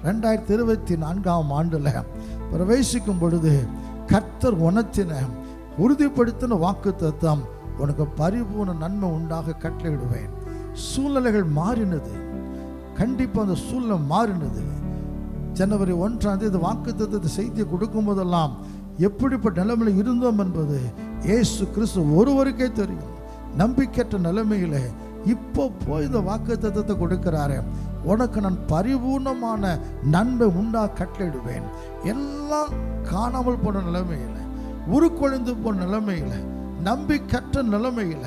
2024 பிரவேசிக்கும் பொழுது கர்த்தர் உணர்த்தின உறுதிப்படுத்தின வாக்குத்தத்தம், உனக்கு பரிபூர்ண நன்மை உண்டாக கட்டளையிடுவேன். சூழ்நிலைகள் மாறினது, கண்டிப்பாக அந்த சூழ்நிலை மாறினது. ஜனவரி 1 வாக்குத்தத்தத்தை செய்தியை கொடுக்கும் போதெல்லாம் எப்படிப்பட்ட நிலைமையில் இருந்தோம் என்பது இயேசு கிறிஸ்து ஒருவருக்கே தெரியும். நம்பிக்கையற்ற நிலைமையில இப்போ போய் இந்த வாக்குத்தத்தத்தை கொடுக்கிறாரு. உனக்கு நான் பரிபூர்ணமான நன்மை உண்டா கட்டளையிடுவேன். எல்லாம் காணாமல் போன நிலைமையில, உருக்கொழிந்து போன நிலைமையில, நம்பிக்கற்ற நிலைமையில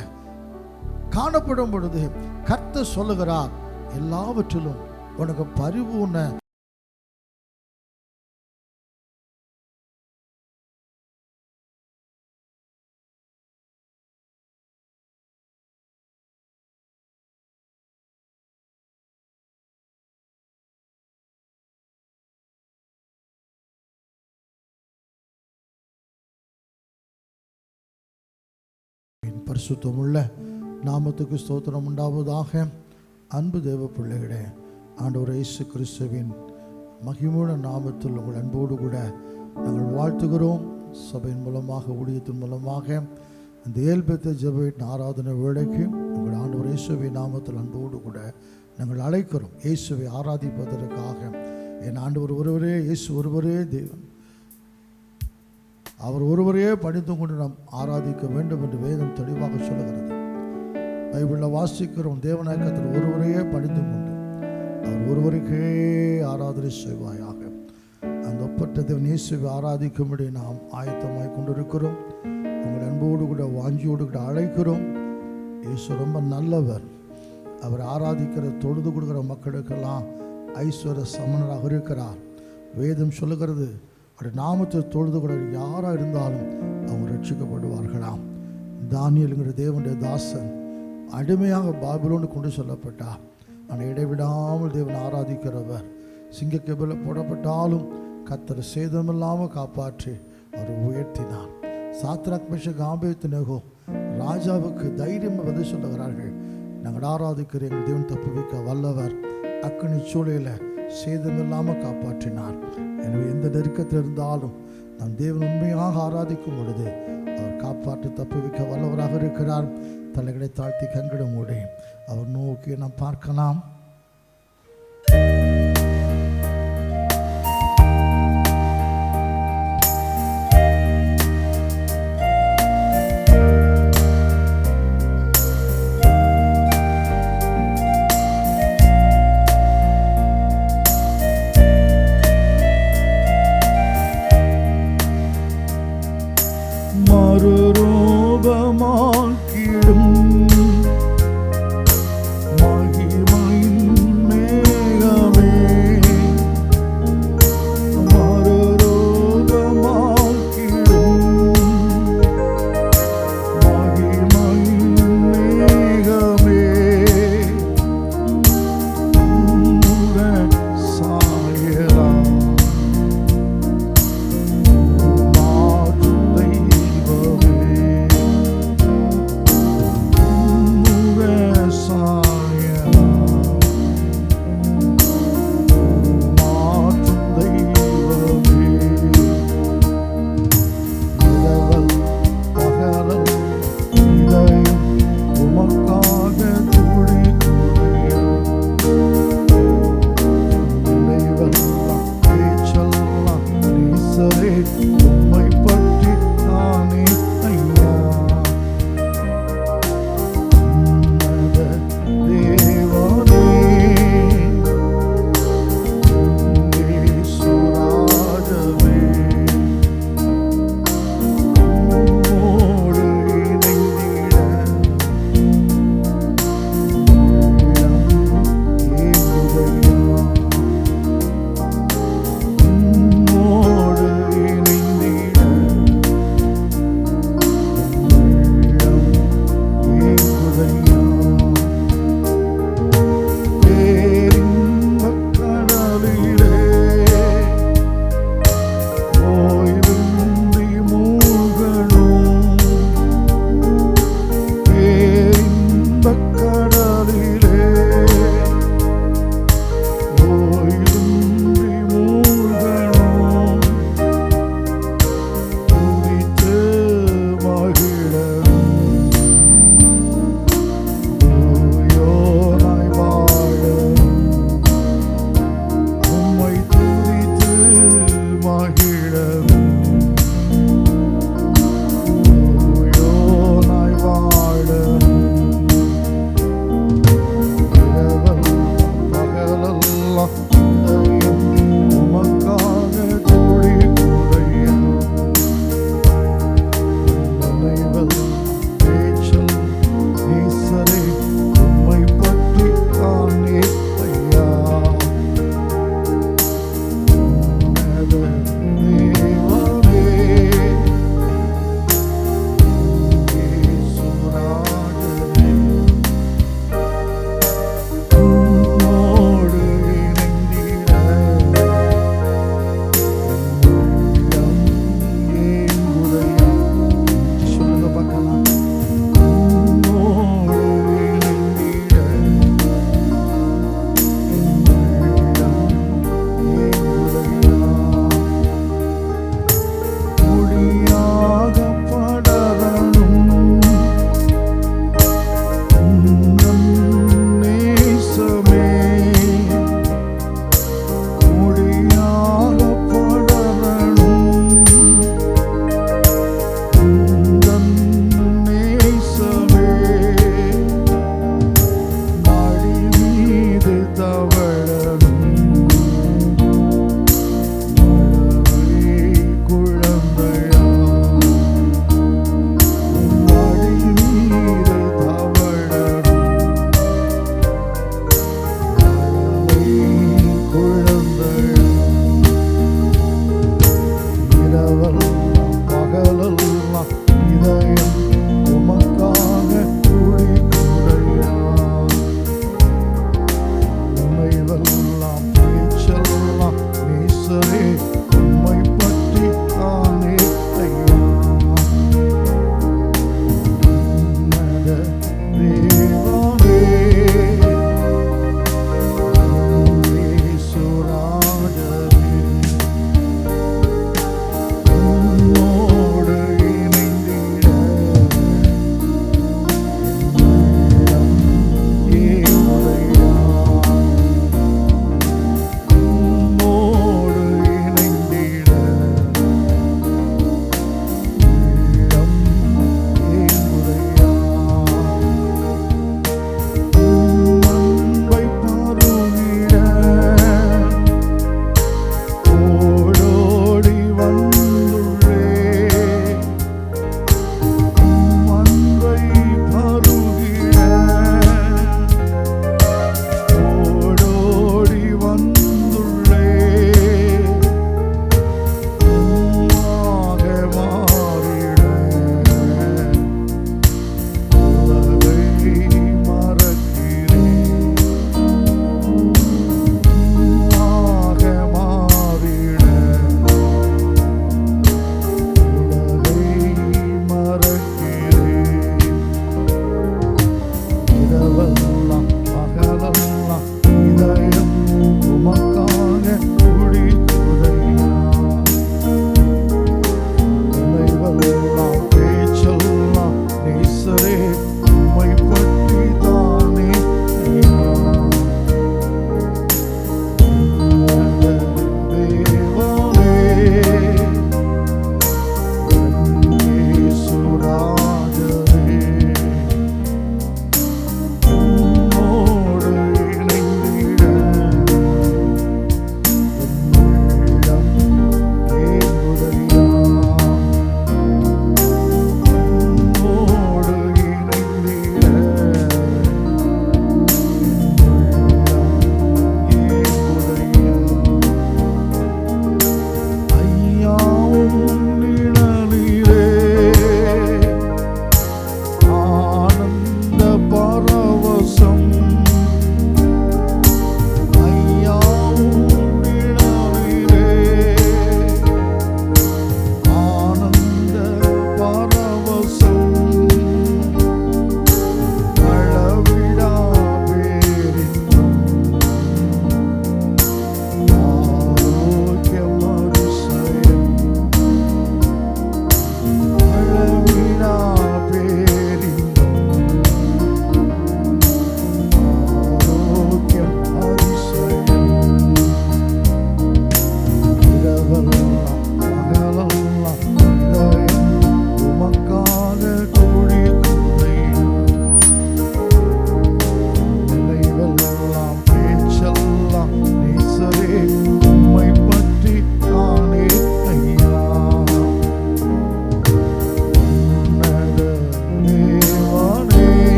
காணப்படும் பொழுது கர்த்தர் சொல்லுகிறார், எல்லாவற்றிலும் உனக்கு பரிபூர்ண பரிசுத்தமுள்ள நாமத்துக்கு ஸ்தோத்திரம் உண்டாவதாக. அன்பு தேவ பிள்ளைகளே, ஆண்டவர் இயேசு கிறிஸ்துவின் மகிமையான நாமத்தில் உங்கள் அன்போடு கூட நாங்கள் வாழ்த்துகிறோம். சபையின் மூலமாக, ஊழியத்தின் மூலமாக இந்த ஏல்பெத்த ஜெப ஆராதனை வேளைக்கு உங்கள் ஆண்டவர் இயேசுவின் நாமத்தில் அன்போடு கூட நாங்கள் அழைக்கிறோம். இயேசுவை ஆராதிப்பதற்காக. என் ஆண்டவர் ஒருவரே, இயேசு ஒருவரே தேவன், அவர் ஒருவரையே பணிந்து கொண்டு நாம் ஆராதிக்க வேண்டும் என்று வேதம் தெளிவாக சொல்லுகிறது. பைபிளில் வாசிக்கிறோம், தேவநாயகத்தில் ஒருவரையே பணிந்து கொண்டு அவர் ஒருவருக்கே ஆராதனை செய்வாயாக. அந்த ஒப்பற்ற தேவன் இயேசுவை ஆராதிக்கும்படி நாம் ஆயத்தமாய் கொண்டிருக்கிறோம். உங்கள் அன்போடு கூட வாஞ்சியோடு கூட அழைக்கிறோம். இயேசு ரொம்ப நல்லவர். அவர் ஆராதிக்கிற தொழுது கொடுக்கிற மக்களுக்கெல்லாம் ஐஸ்வர்ய சமணராக இருக்கிறார். வேதம் சொல்லுகிறது, அவருடைய நாமத்தை தொழுது கூட யாராக இருந்தாலும் அவங்க ரட்சிக்கப்படுவார்களாம். தானியேலுங்கிற தேவனுடைய தாசன் அடிமையாக பாபிலோனு கொண்டு செல்லப்பட்டார். ஆனால் இடைவிடாமல் தேவன் ஆராதிக்கிறவர். சிங்கக்கெபில போடப்பட்டாலும் கர்த்தர் சேதமில்லாமல் காப்பாற்றி அவர் உயர்த்தினார். சாத்ராக் மேஷாக் ஆபேத்நேகோ ராஜாவுக்கு தைரியமாக பதில் சொல்லுகிறார்கள், நாங்கள் ஆராதிக்கிற எங்கள் தேவன் தப்பு வைக்க வல்லவர். அக்கினி சூளையில் சேதமில்லாமல் காப்பாற்றினார். எனவே எந்த நெருக்கத்தில் இருந்தாலும் நாம் தேவன் உண்மையாக ஆராதிக்கும் பொழுது அவர் காப்பாற்றி தப்புவிக்க வல்லவராக இருக்கிறார். தலைகளை தாழ்த்தி கண்களை மூடி அவர் நோக்கி நாம் பார்க்கலாம். மகிமையின் மேகமே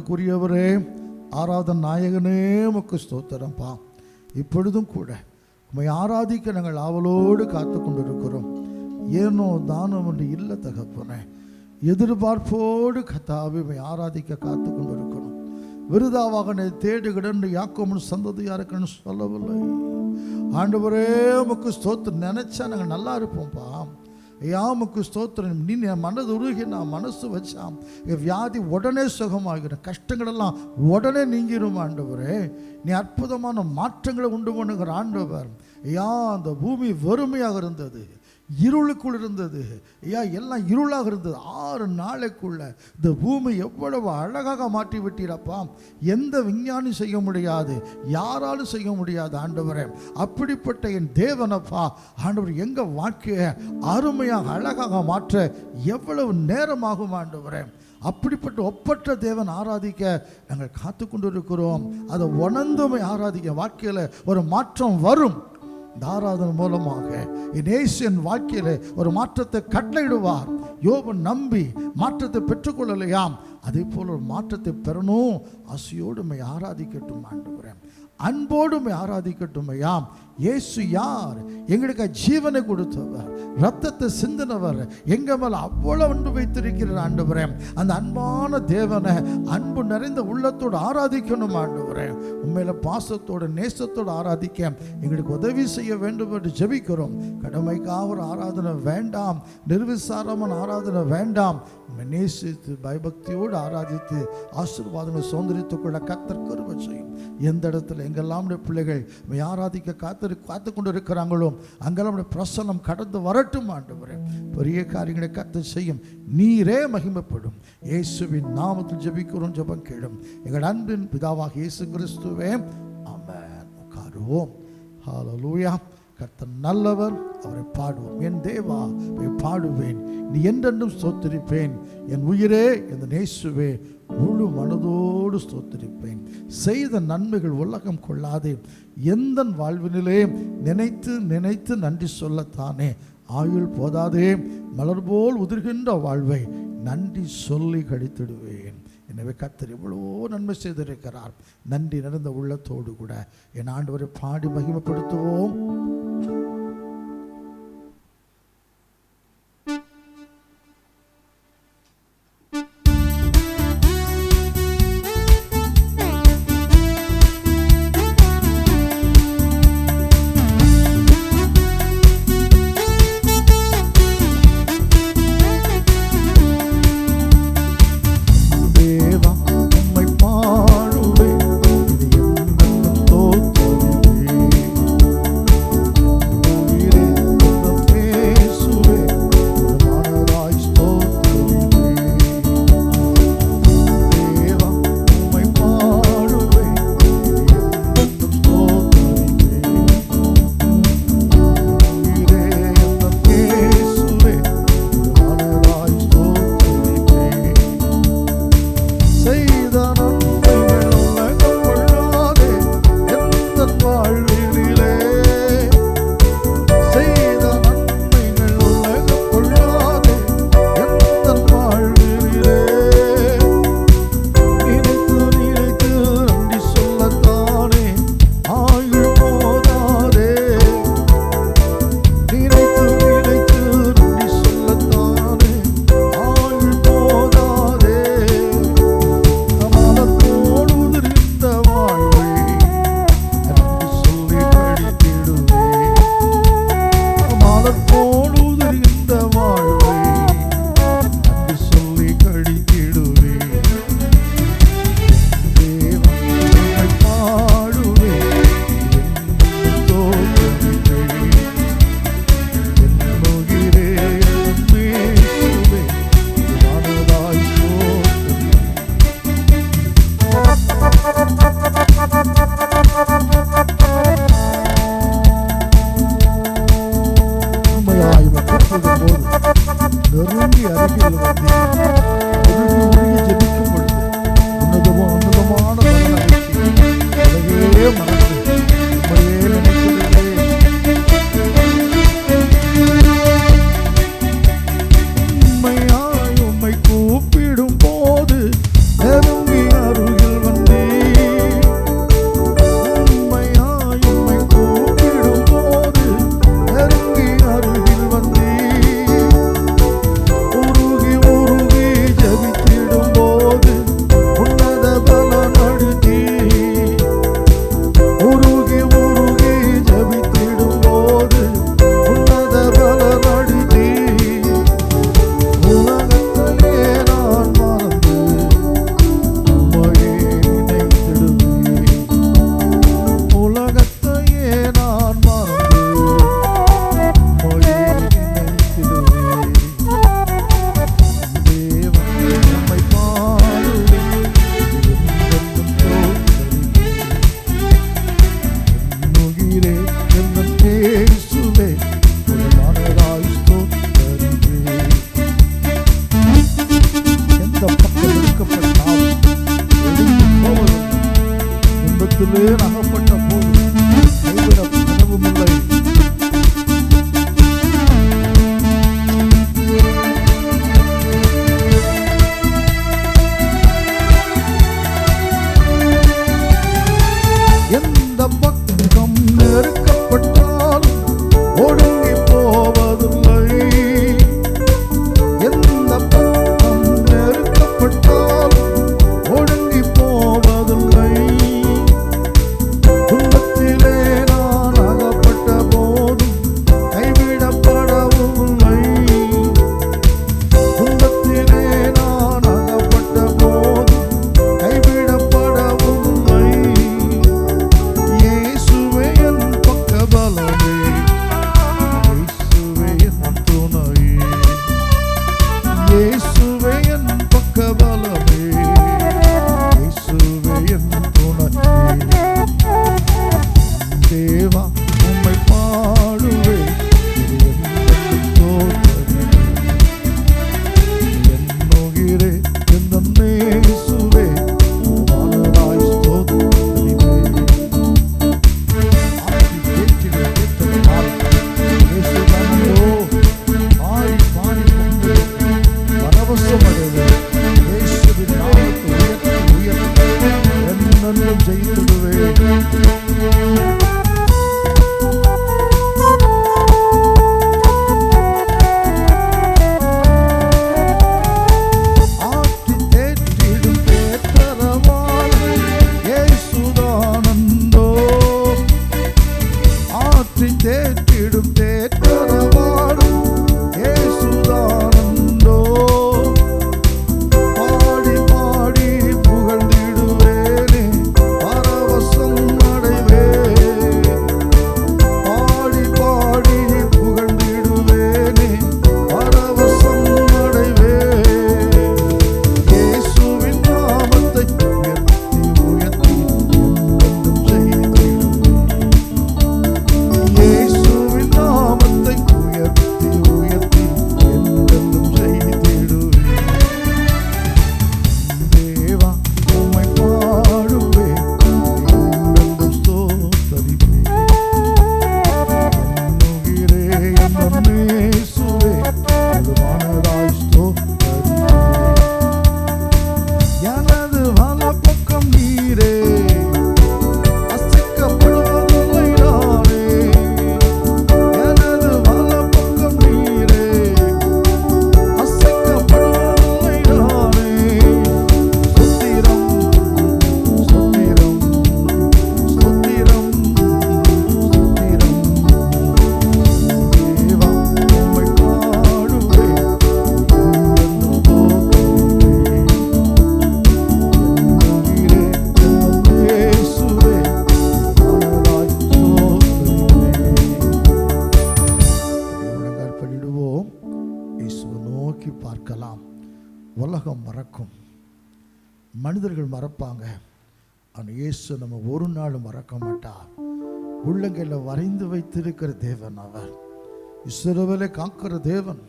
ஆராதனைக்குரியவரே, ஆராதன் நாயகனே, உமக்கு ஸ்தோத்திரம்பா. இப்பொழுதும் கூட உம்மை ஆராதிக்க நாங்கள் ஆவலோடு காத்து கொண்டிருக்கிறோம். ஏனோ தானம் என்று இல்லை தகப்பனே, எதிர்பார்ப்போடு கர்த்தாவே உம்மை ஆராதிக்க காத்து கொண்டிருக்கிறோம். விருதாவாக தேடுகிடன்னு யாக்கோபின் சந்ததியாருக்குன்னு சொல்லவில்லை. ஆண்டவரே உமக்கு ஸ்தோத்திரம். நினைச்சா நாங்கள் நல்லா இருப்போம்ப்பா. ஐயா உமக்கு ஸ்தோத்திரம். நீ மனது உருகி நான் மனசு வச்சான் வியாதி உடனே சுகமாகிடும், கஷ்டங்களெல்லாம் உடனே நீங்கிடும். ஆண்டவரே நீ அற்புதமான மாற்றங்களை உண்டு பண்ணுகிற ஆண்டவர். ஐயா அந்த பூமி வெறுமையாக இருந்தது, இருளுக்குள் இருந்தது. ஐயா எல்லாம் இருளாக இருந்தது. 6 நாளைக்குள்ள இந்த பூமி எவ்வளவு அழகாக மாற்றி விட்டீரப்பா. எந்த விஞ்ஞானி செய்ய முடியாது, யாராலும் செய்ய முடியாது ஆண்டவரே. அப்படிப்பட்ட என் தேவனப்பா ஆண்டவர் எங்கள் வாழ்க்கையை அருமையாக அழகாக மாற்ற எவ்வளவு நேரமாகும் ஆண்டவரே. அப்படிப்பட்ட ஒப்பற்ற தேவன் ஆராதிக்க நாங்கள் காத்து கொண்டு இருக்கிறோம். அதை உணர்ந்துமை ஆராதிக்க வாழ்க்கையில் ஒரு மாற்றம் வரும். இந்த ஆராதனை மூலமாக என் வாழ்க்கையில ஒரு மாற்றத்தை கட்டளையிடுவார். யோபு நம்பி மாற்றத்தை பெற்றுக்கொள்ளலையாம், அதே போல ஒரு மாற்றத்தை பெறணும். ஆசையோடுமை ஆராதிக்கட்டும் ஆண்டவரே, அன்போடுமை ஆராதிக்கட்டும். ஐயாம் இயேசு யார்? எங்களுக்கு ஜீவனை கொடுத்தவர், ரத்தத்தை சிந்தினவர், எங்க மேல அவ்வளவு அன்பு வைத்திருக்கிறார் ஆண்டவரே. அந்த அன்பான தேவனை அன்பு நிறைந்த உள்ளத்தோடு ஆராதிக்கணும் ஆண்டவரே. உண்மையில பாசத்தோடு நேசத்தோடு ஆராதிக்க எங்களுக்கு உதவி செய்ய வேண்டும் என்று ஜெபிக்கிறோம். கடமைக்காக ஒரு ஆராதனை வேண்டாம், நிர்விசாரமான ஆராதனை வேண்டாம். நேசித்து பயபக்தியோடு ஆராதித்து ஆசீர்வாதங்களை சுதந்திரித்துக் கொள்ள கர்த்தர் கிருபை செய்யும். எந்த இடத்துல எங்கெல்லாம் பிள்ளைகள் ஆராதிக்க காத்து கொண்டு இருக்கிறாங்களோ அங்கெல்லாம் பிரசன்னம் கடந்து வரட்டும் ஆண்டவரே. பெரிய காரியங்களை கர்த்தர் செய்யும். நீரே மகிமைப்படும். இயேசுவின் நாமத்தில் ஜெபிக்கிறோம், ஜெபம் கேளும் எங்கள் அன்பின் பிதாவாக இயேசு கிறிஸ்துவே, ஆமென். உட்காருவோம். ஹல்லேலூயா. கர்த்தர் நல்லவர், அவரை பாடுவோம். என் தேவா பாடுவேன், நீ என்றென்றும் ஸ்தோத்திரிப்பேன். என் உயிரே என் நேசுவே முழு மனதோடு ஸ்தோத்திரிப்பேன். செய்த நன்மைகள் உலகம் கொள்ளாதே, எந்த வாழ்வினிலே நினைத்து நினைத்து நன்றி சொல்லத்தானே. ஆயுள் போதாதே, மலர் போல் உதிர்கின்ற வாழ்வை நன்றி சொல்லி கழித்திடுவேன். எனவே கர்த்தர் எவ்வளவோ நன்மை செய்திருக்கிறார். நன்றி நடந்த உள்ளத்தோடு கூட என் ஆண்டவரை பாடி மகிமைப்படுத்துவோம். பக்கம் நெருக்கப்பட்டாலும் ஒடுங்கி போவதில்லை. எந்த பக்கம் நெருக்கப்பட்டாலும் ஒடுங்கி போவதில்லை. துன்பத்திலே நான் அகப்பட்ட போதும் கைவிடப்படவும் இல்லை. துன்பத்திலே நான் அகப்பட்ட போதும் கைவிடப்படவும் இல்லை. இயேசுவே என் பக்கபலமே, இயேசுவே என் துணையே, இயேசுவே என் பக்கபலமே, இயேசுவே என் துணையே. தேவா உம்மை பாடுவேன், என்னும் தோற்றமே, என்னுயிரே எந்தன் இயேசுவே, மனதாய் ஸ்தோத்திரிப்பேன். ஆதி கேட்டிலே கேட்டதனால் இயேசுதானோ பாடி பாடி கொண்டு பரவசமடைவேன். இயேசுவின் நாமத்தை உயர்த்தி உயர்த்தி என்னென்னும் ஜெயித்திடுவேன். ஆற்றி தேற்றிடும் தேற்றரவாளன் இயேசுதானந்தோ, ஆற்றி தேற்றிடும் தேற்றரவாளன் இயேசுதானந்தோ. பாடி பாடி புகழ்ந்திடுவேனே, பரவசம் அடைவேன். பாடி பாடி புகழ்ந்திடுவேனே, பரவசம் அடைவேன். இயேசுவின் நாமத்தை உயர்த்தி உயர்த்தி என்னென்றும் செய்திடுவேன். இயேசுவின் நாமத்தை உயர்த்தி உயர்த்தி என்னென்றும் செய்திடுவேன். தேவா உம்மை பாடுவேன், என்னென்றும் ஸ்தோத்திரிப்பேன். என்னுயிரே எந்தன் இயேசுவே, முழுமனதாய் ஸ்தோத்திரிப்பேன். எனது வலப்பக்கம் நீரே, அசைக்கப்படுவதில்லை நானே. எனது வலப்பக்கம் நீரே, அசைக்கப்படுவதில்லை நானே. ஸ்தோத்திரம் ஸ்தோத்திரம் ஸ்தோத்திரம் ஸ்தோத்திரம். தேவா உம்மை பாடுவேன், என்னென்றும் ஸ்தோத்திரிப்பேன். என்னுயிரே எந்தன் இயேசுவே, மனதாய் ஸ்தோத்திரிப்பேன். முழங்கால் படிடுவோம். இயேசுவை நோக்கி பார்க்கலாம். உலகம் மறக்கும், மனிதர்கள் மறப்பாங்க, ஆனால் இயேசு நம்ம ஒரு நாள் மறக்க மாட்டார். உள்ளங்கையில் வரைந்து வைத்திருக்கிற தேவன் அவர். இஸ்ரவேலை காக்கிற தேவன்.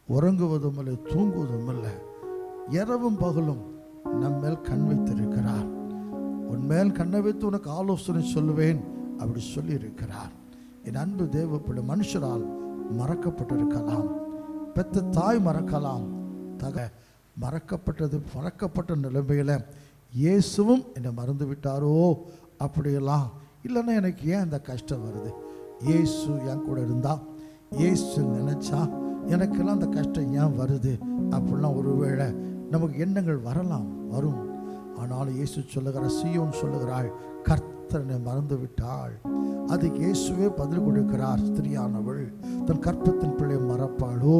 உறங்குவதும் இல்லை, தூங்குவதும் இல்லை, இரவும் பகலும் நம் மேல் கண் வைத்திருக்கிறார். உன் மேல் கண்ணை வைத்து உனக்கு ஆலோசனை சொல்லுவேன் அப்படி சொல்லியிருக்கிறார். என் அன்பு தேவப்பட மனுஷரால் மறக்கப்பட்டிருக்கலாம், பெத்த தாய் மறக்கலாம், மறக்கப்பட்ட நிலைமையில இயேசுவும் என்னை மறந்து விட்டாரோ அப்படியெல்லாம் இல்லைன்னா எனக்கு ஏன் இந்த கஷ்டம் வருது? இயேசு என் கூட இருந்தா, இயேசு நினைச்சா எனக்கெல்லாம் அந்த கஷ்டம் ஏன் வருது அப்படிலாம் ஒருவேளை நமக்கு எண்ணங்கள் வரலாம், வரும். ஆனாலும் இயேசு சொல்லுகிற, சீயோன் சொல்லுகிறாள், கர்த்தனை மறந்து விட்டாள். அதுக்கு இயேசுவே பதில் கொடுக்கிறார். ஸ்திரியானவள் தன் கற்பத்தின் பிள்ளை மறப்பாளோ,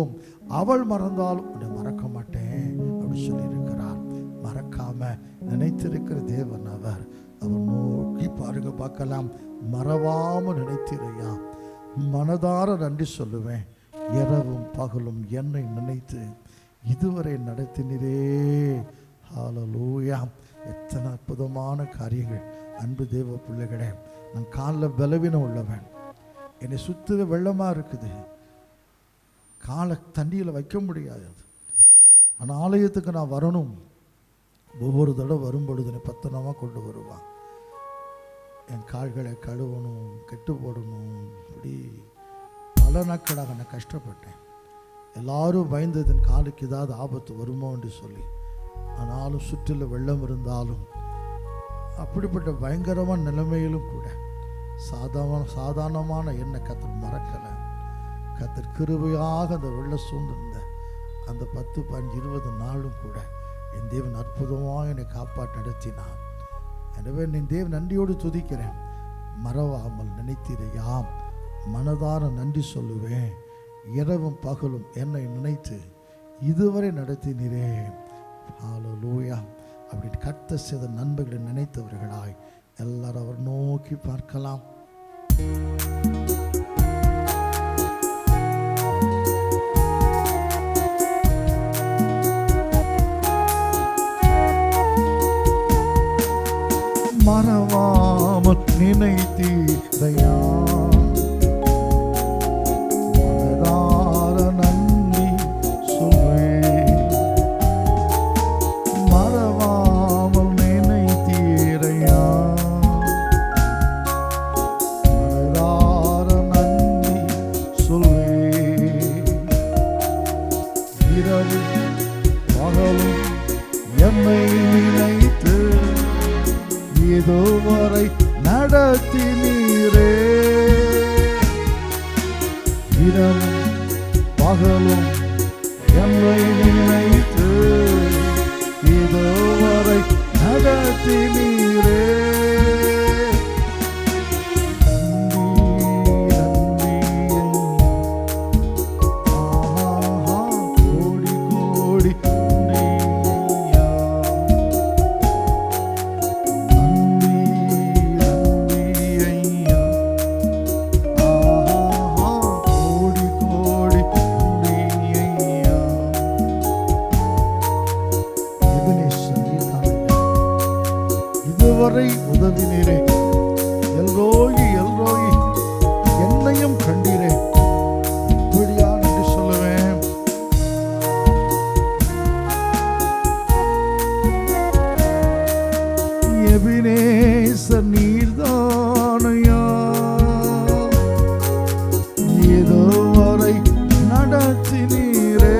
அவள் மறந்தாலும் உன்னை மறக்க மாட்டேன் அப்படி சொல்லியிருக்கிறார். மறக்காம நினைத்திருக்கிற தேவன் அவர். அவர் நோக்கி பாருங்க, பார்க்கலாம். மறவாம நினைத்திரையா, மனதார நன்றி சொல்லுவேன். இரவும் பகலும் என்னை நினைத்து இதுவரை நடத்தினரே. ஹல்லேலூயா. எத்தனை அற்புதமான காரியங்கள். அன்பு தேவ பிள்ளைகளே, நான் காலில் பலவீனம் உள்ளவன், என்னை சுற்றுற வெள்ளமாக இருக்குது, காலை தண்ணியில் வைக்க முடியாது. ஆனால் ஆலயத்துக்கு நான் வரணும். ஒவ்வொரு தடவை வரும்பொழுது என்னை பத்திரமாக கொண்டு வருவான். என் கால்களை கழுவணும், கெட்டு போடணும், இப்படி பல நாட்களாக நான் கஷ்டப்பட்டேன். எல்லாரும் பயந்தது என் காலுக்கு ஏதாவது ஆபத்து வருமோ என்று சொல்லி. ஆனாலும் சுற்றில வெள்ளம் இருந்தாலும், அப்படிப்பட்ட பயங்கரமான நிலைமையிலும் கூட சாதாரணமான என்ன கர்த்தர் மறக்கலை. கர்த்தர் கிருபையாக அந்த வெள்ள சூழ்ந்திருந்த அந்த 10, 15, 20 நாளும் கூட என் தேவன் அற்புதமாக என்னை காப்பாற்றி நடத்தினான். எனவே என் தேவன் நன்றியோடு துதிக்கிறேன். மறவாமல் நினைத்தீரையாம், மனதார நன்றி சொல்லுவேன். இரவும் பகலும் என்னை நினைத்து இதுவரை நடத்தினீரே. ஹல்லேலூயா. அப்படி கர்த்தர் செய்த நன்மைகளை நினைத்தவர்களாய் எல்லாரும் அவர் நோக்கி பார்க்கலாம். மறவாமல் நினைத்தீரையா, மனதார நன்றி சொல்வேன். மறவாமல் நினைத்தீரையா, மனதார நன்றி சொல்வேன். இரவு பகலும் என்னை நினைத்து இதுவரை நடத்தினீரே. இரவும் பகலும் என்னை நினைத்து இதுவரை நடத்தினீரே. இதுவரை உதவினீரே. எல்ரோயி எல்ரோயி, என்னையும் கண்டீரே. இப்படியா நன்றி சொல்லுவேன். எபினேசர் நீர்தானையா, இதுவரை நடத்தினீரே.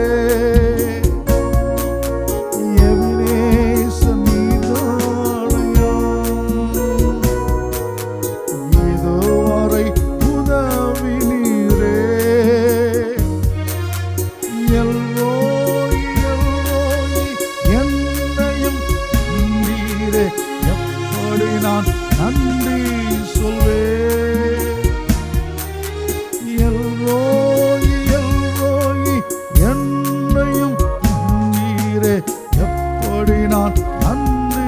நான் நன்றி சொல்வேன். எல்ரோயி எல்ரோயி, என்னையும் நீரே, எப்படி நான் நன்றி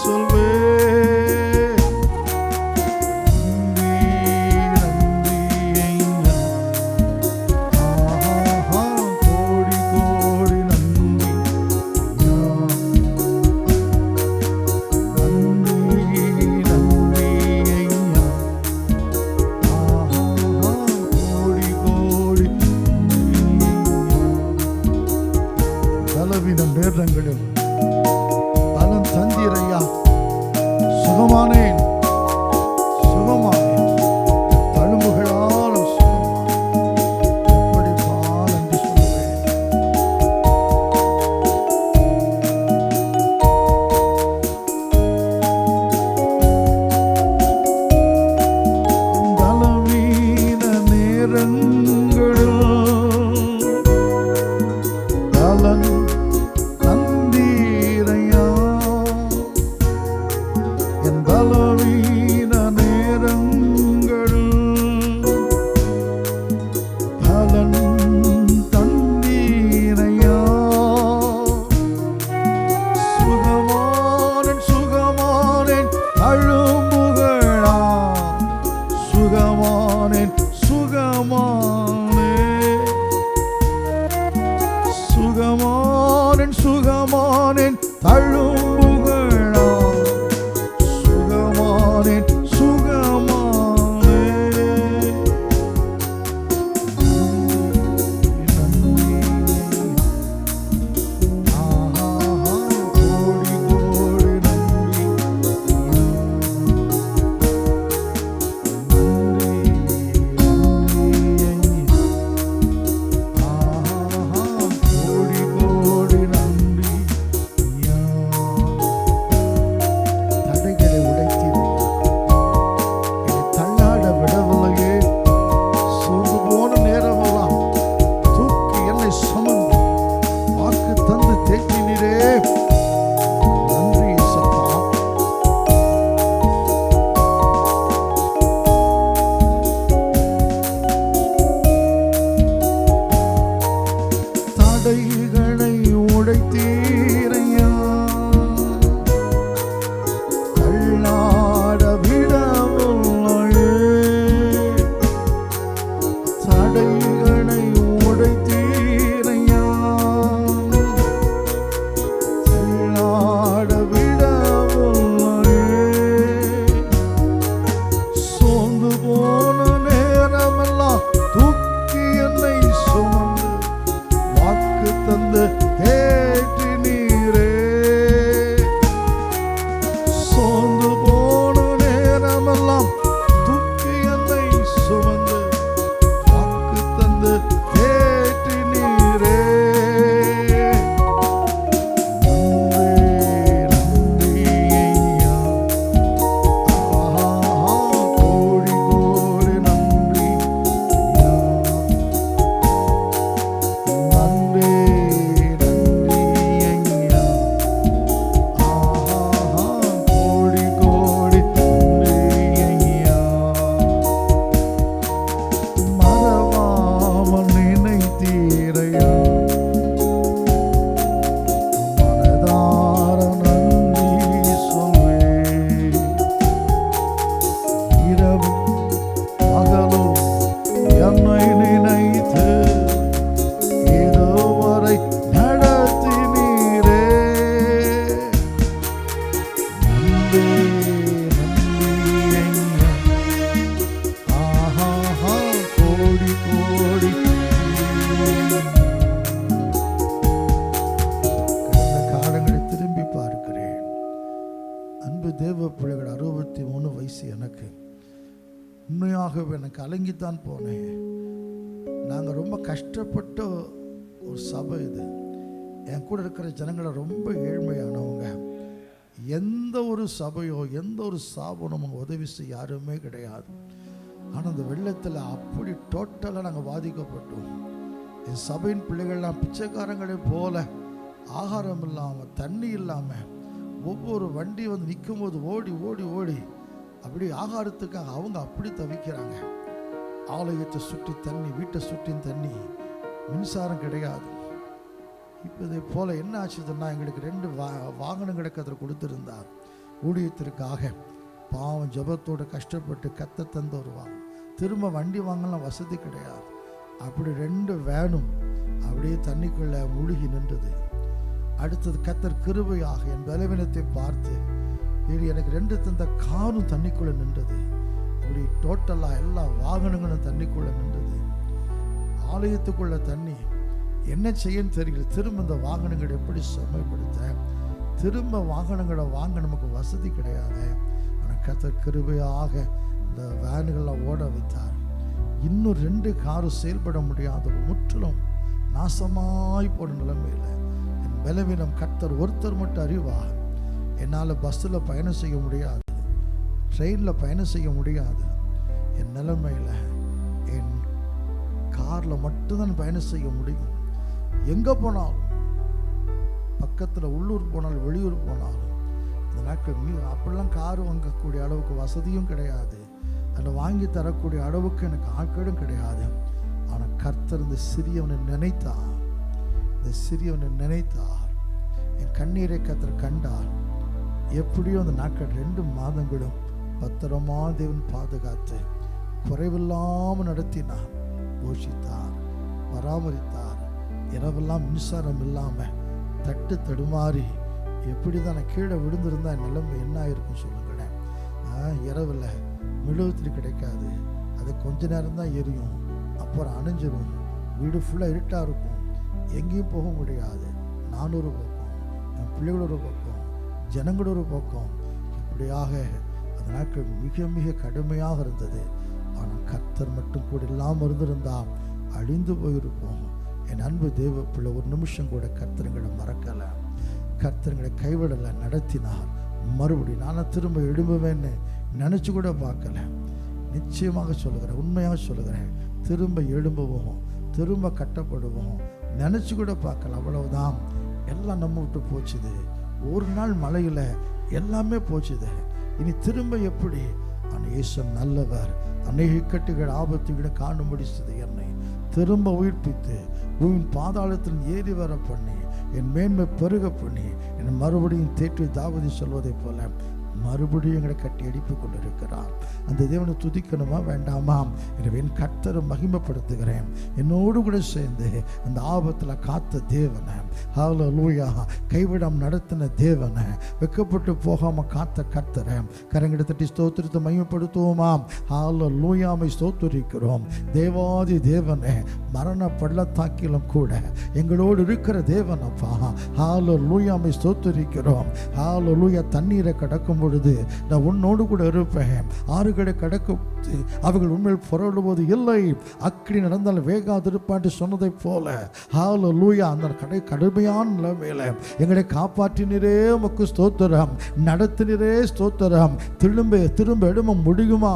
சொல்வேன். நன்றி ஐயா, கோடி கோடி நன்றி. நேரங்களில் பலன் தந்தீரையா. சுகமானேன் சுகமானேன், தழும்புகளாலும் சுகமானேன். எப்படி பாலன்று சொல்லுவேன். பலவீன நேரங்களில் பலன் தந்தீரையா. என் பலவீன நேரங்களில் பலன் தந்தீரையா. சுகமானேன் சுகமானேன், அழும்புகளா. சுகமானேன் சுகமானேன், சுகமானேன் சுகமானேன், தழும்புகளா. சுகமானேன் சுகமானேன். நன்றி கோடி கோடி நன்றி. கோடி கோடி நன்றி. நிஜமாகவே எனக்கு கலங்கித்தான் போனேன். நாங்கள் ரொம்ப கஷ்டப்பட்ட ஒரு சபை இது. என் கூட இருக்கிற ஜனங்களை ரொம்ப ஏழ்மையானவங்க. எந்த ஒரு சபையோ எந்த ஒரு ஸ்தாபனமோ உதவி செய்ய யாருமே கிடையாது. ஆனால் அந்த வெள்ளத்தில் அப்படி டோட்டலாக நாங்கள் பாதிக்கப்பட்டோம். என் சபையின் பிள்ளைகள்லாம் பிச்சைக்காரங்களே போல ஆகாரம் இல்லாமல் தண்ணி இல்லாமல் ஒவ்வொரு வண்டி வந்து நிற்கும் போது ஓடி ஓடி ஓடி அப்படி ஆகாரத்துக்காக அவங்க அப்படி தவிக்கிறாங்க. ஆலயத்தை சுற்றி தண்ணி, வீட்டை சுற்றி தண்ணி, மின்சாரம் கிடையாது. இப்போ இதே போல் என்ன ஆச்சுதுன்னா, எங்களுக்கு 2 வாகனம் கிடைக்கிறத கொடுத்துருந்தார் ஊழியத்திற்காக. பாவம் ஜபத்தோடு கஷ்டப்பட்டு கத்த தந்து வருவாங்க. திரும்ப வண்டி வாங்கலாம் வசதி கிடையாது. அப்படி 2 வேனும் அப்படியே தண்ணிக்குள்ளே முழுகி நின்றது. அடுத்தது கத்தர் கிருபையாக என் பலவீனத்தை பார்த்து எனக்கு 2 தந்த காரும் தண்ணிக்குள்ளே நின்றது. இப்படி டோட்டலாக எல்லா வாகனங்களும் தண்ணிக்குள்ளே நின்றது. ஆலயத்துக்குள்ள தண்ணி. என்ன செய்யன்னு தெரியல. திரும்ப இந்த வாகனங்களை எப்படி சமயப்படுத்த, திரும்ப வாகனங்களை வாங்க நமக்கு வசதி கிடையாது. ஆனால் கர்த்தர் கிருபையாக இந்த வேனுகளை ஓட வைத்தார். இன்னும் 2 காரும் செயல்பட முடியாத முற்றிலும் நாசமாய் போன நிலைமையில் என் பலவீனம் கர்த்தர் ஒருத்தர் மட்டும் அறிவார். என்னால் பஸ்ஸில் பயணம் செய்ய முடியாது, ட்ரெயினில் பயணம் செய்ய முடியாது. என் நிலைமையில் என் காரில் மட்டும்தான் பயணம் செய்ய முடியும். எங்கே போனாலும், பக்கத்தில் உள்ளூர் போனாலும் வெளியூர் போனாலும், இந்த நாட்கள் அப்படிலாம் கார் வாங்கக்கூடிய அளவுக்கு வசதியும் கிடையாது. அதில் வாங்கி தரக்கூடிய அளவுக்கு எனக்கு ஆட்களும் கிடையாது. ஆனால் கர்த்தர் இந்த சிறியவனை நினைத்தார். இந்த சிறியவனை நினைத்தார். என் கண்ணீரை கர்த்தர் கண்டார். எப்படியோ அந்த நாட்கள் 2 மாதங்களும் பத்திரமா தேவன் பாதுகாத்து குறைவில்லாமல் நடத்தினார், போஷித்தார், பராமரித்தார். இரவெல்லாம் மின்சாரம் இல்லாமல் தட்டு தடுமாறி எப்படி தான் நான் கீழே விழுந்திருந்தா என் நிலைமை என்ன ஆயிருக்கும் சொல்லுங்களேன். இரவில் மெழுகுத்திரி கிடைக்காது. அது கொஞ்ச நேரம் தான் எரியும், அப்புறம் அணைஞ்சிரும். வீடு ஃபுல்லாக இருட்டாக இருக்கும். எங்கேயும் போக முடியாது. நான் ஒரு பக்கம், என் பிள்ளைகள் ஒரு பக்கம், ஜனங்கள் ஒரு பக்கம். இப்படியாக அந்த நாட்கள் மிக மிக கடுமையாக இருந்தது. ஆனால் கர்த்தர் மட்டும் கூட இல்லாமல் இருந்திருந்தால் அழிந்து போயிருப்போம். என் அன்பு தேவ பிள்ளை, ஒரு நிமிஷம் கூட கர்த்தர்களை மறக்கலை, கர்த்தர்களை கைவிடலை, நடத்தினார். மறுபடியும் நான் திரும்ப எழும்புவேன்னு நினச்சி கூட பார்க்கல. நிச்சயமாக சொல்லுகிறேன், உண்மையாக சொல்லுகிறேன், திரும்ப எழும்புவோம், திரும்ப கட்டப்படுவோம் நினச்சி கூட பார்க்கல. அவ்வளவுதான். எல்லாம் நம்ம விட்டு போச்சுது. ஒரு நாள் மழையில் எல்லாமே போச்சுது. இனி திரும்ப எப்படி? ஆனால் இயேசு நல்லவர். அநேக இக்கட்டுகள் ஆபத்துகளை காணும்படி செய்து என்னை திரும்ப உயிர்ப்பித்து பூமியின் பாதாளத்தில் ஏறி வர பண்ணி என் மேன்மை பெருக பண்ணி என்னை மறுபடியும் தேற்றி தாவீது சொல்வதை போல மறுபடியும் எங்களை கட்டி எழுப்பி கொண்டிருக்கிறார். அந்த தேவனை துதிக்கணுமா வேண்டாமா? எனவே என் கர்த்தரை மகிமைப்படுத்துகிறேன். என்னோடு கூட சேர்ந்து அந்த ஆபத்தில் காத்த தேவனை, ஹல்லேலூயா, கைவிடாம நடத்தின தேவனை, வெக்கப்பட்டு போகாம காத்த கர்த்தரை கரங்களை தட்டி ஸ்தோத்திரத்தை மகிமைப்படுத்துவோமாம். ஹல்லேலூயாவை ஸ்தோத்திரிக்கிறோம். தேவாதி தேவனே, மரண பள்ளத்தாக்கிலும் கூட எங்களோடு இருக்கிற தேவனப்பா, ஹல்லேலூயாவை ஸ்தோத்திரிக்கிறோம். ஹல்லேலூயா. தண்ணீரை கடக்கும் பொழுது நான் உன்னோடு கூட இருப்பேன். ஆறுகளை கடக்கும் அவர்கள் உண்மையில் புரளுவது இல்லை. அக்கினி நடந்தால் வேகாதிருப்பான் சொன்னதை போல ஹல்லேலூயா, அந்த கடுமையான நிலைமையில எங்களை காப்பாற்றினரே உமக்கு ஸ்தோத்திரம், நடத்தினரே ஸ்தோத்திரம். திரும்ப எழும முடியுமா?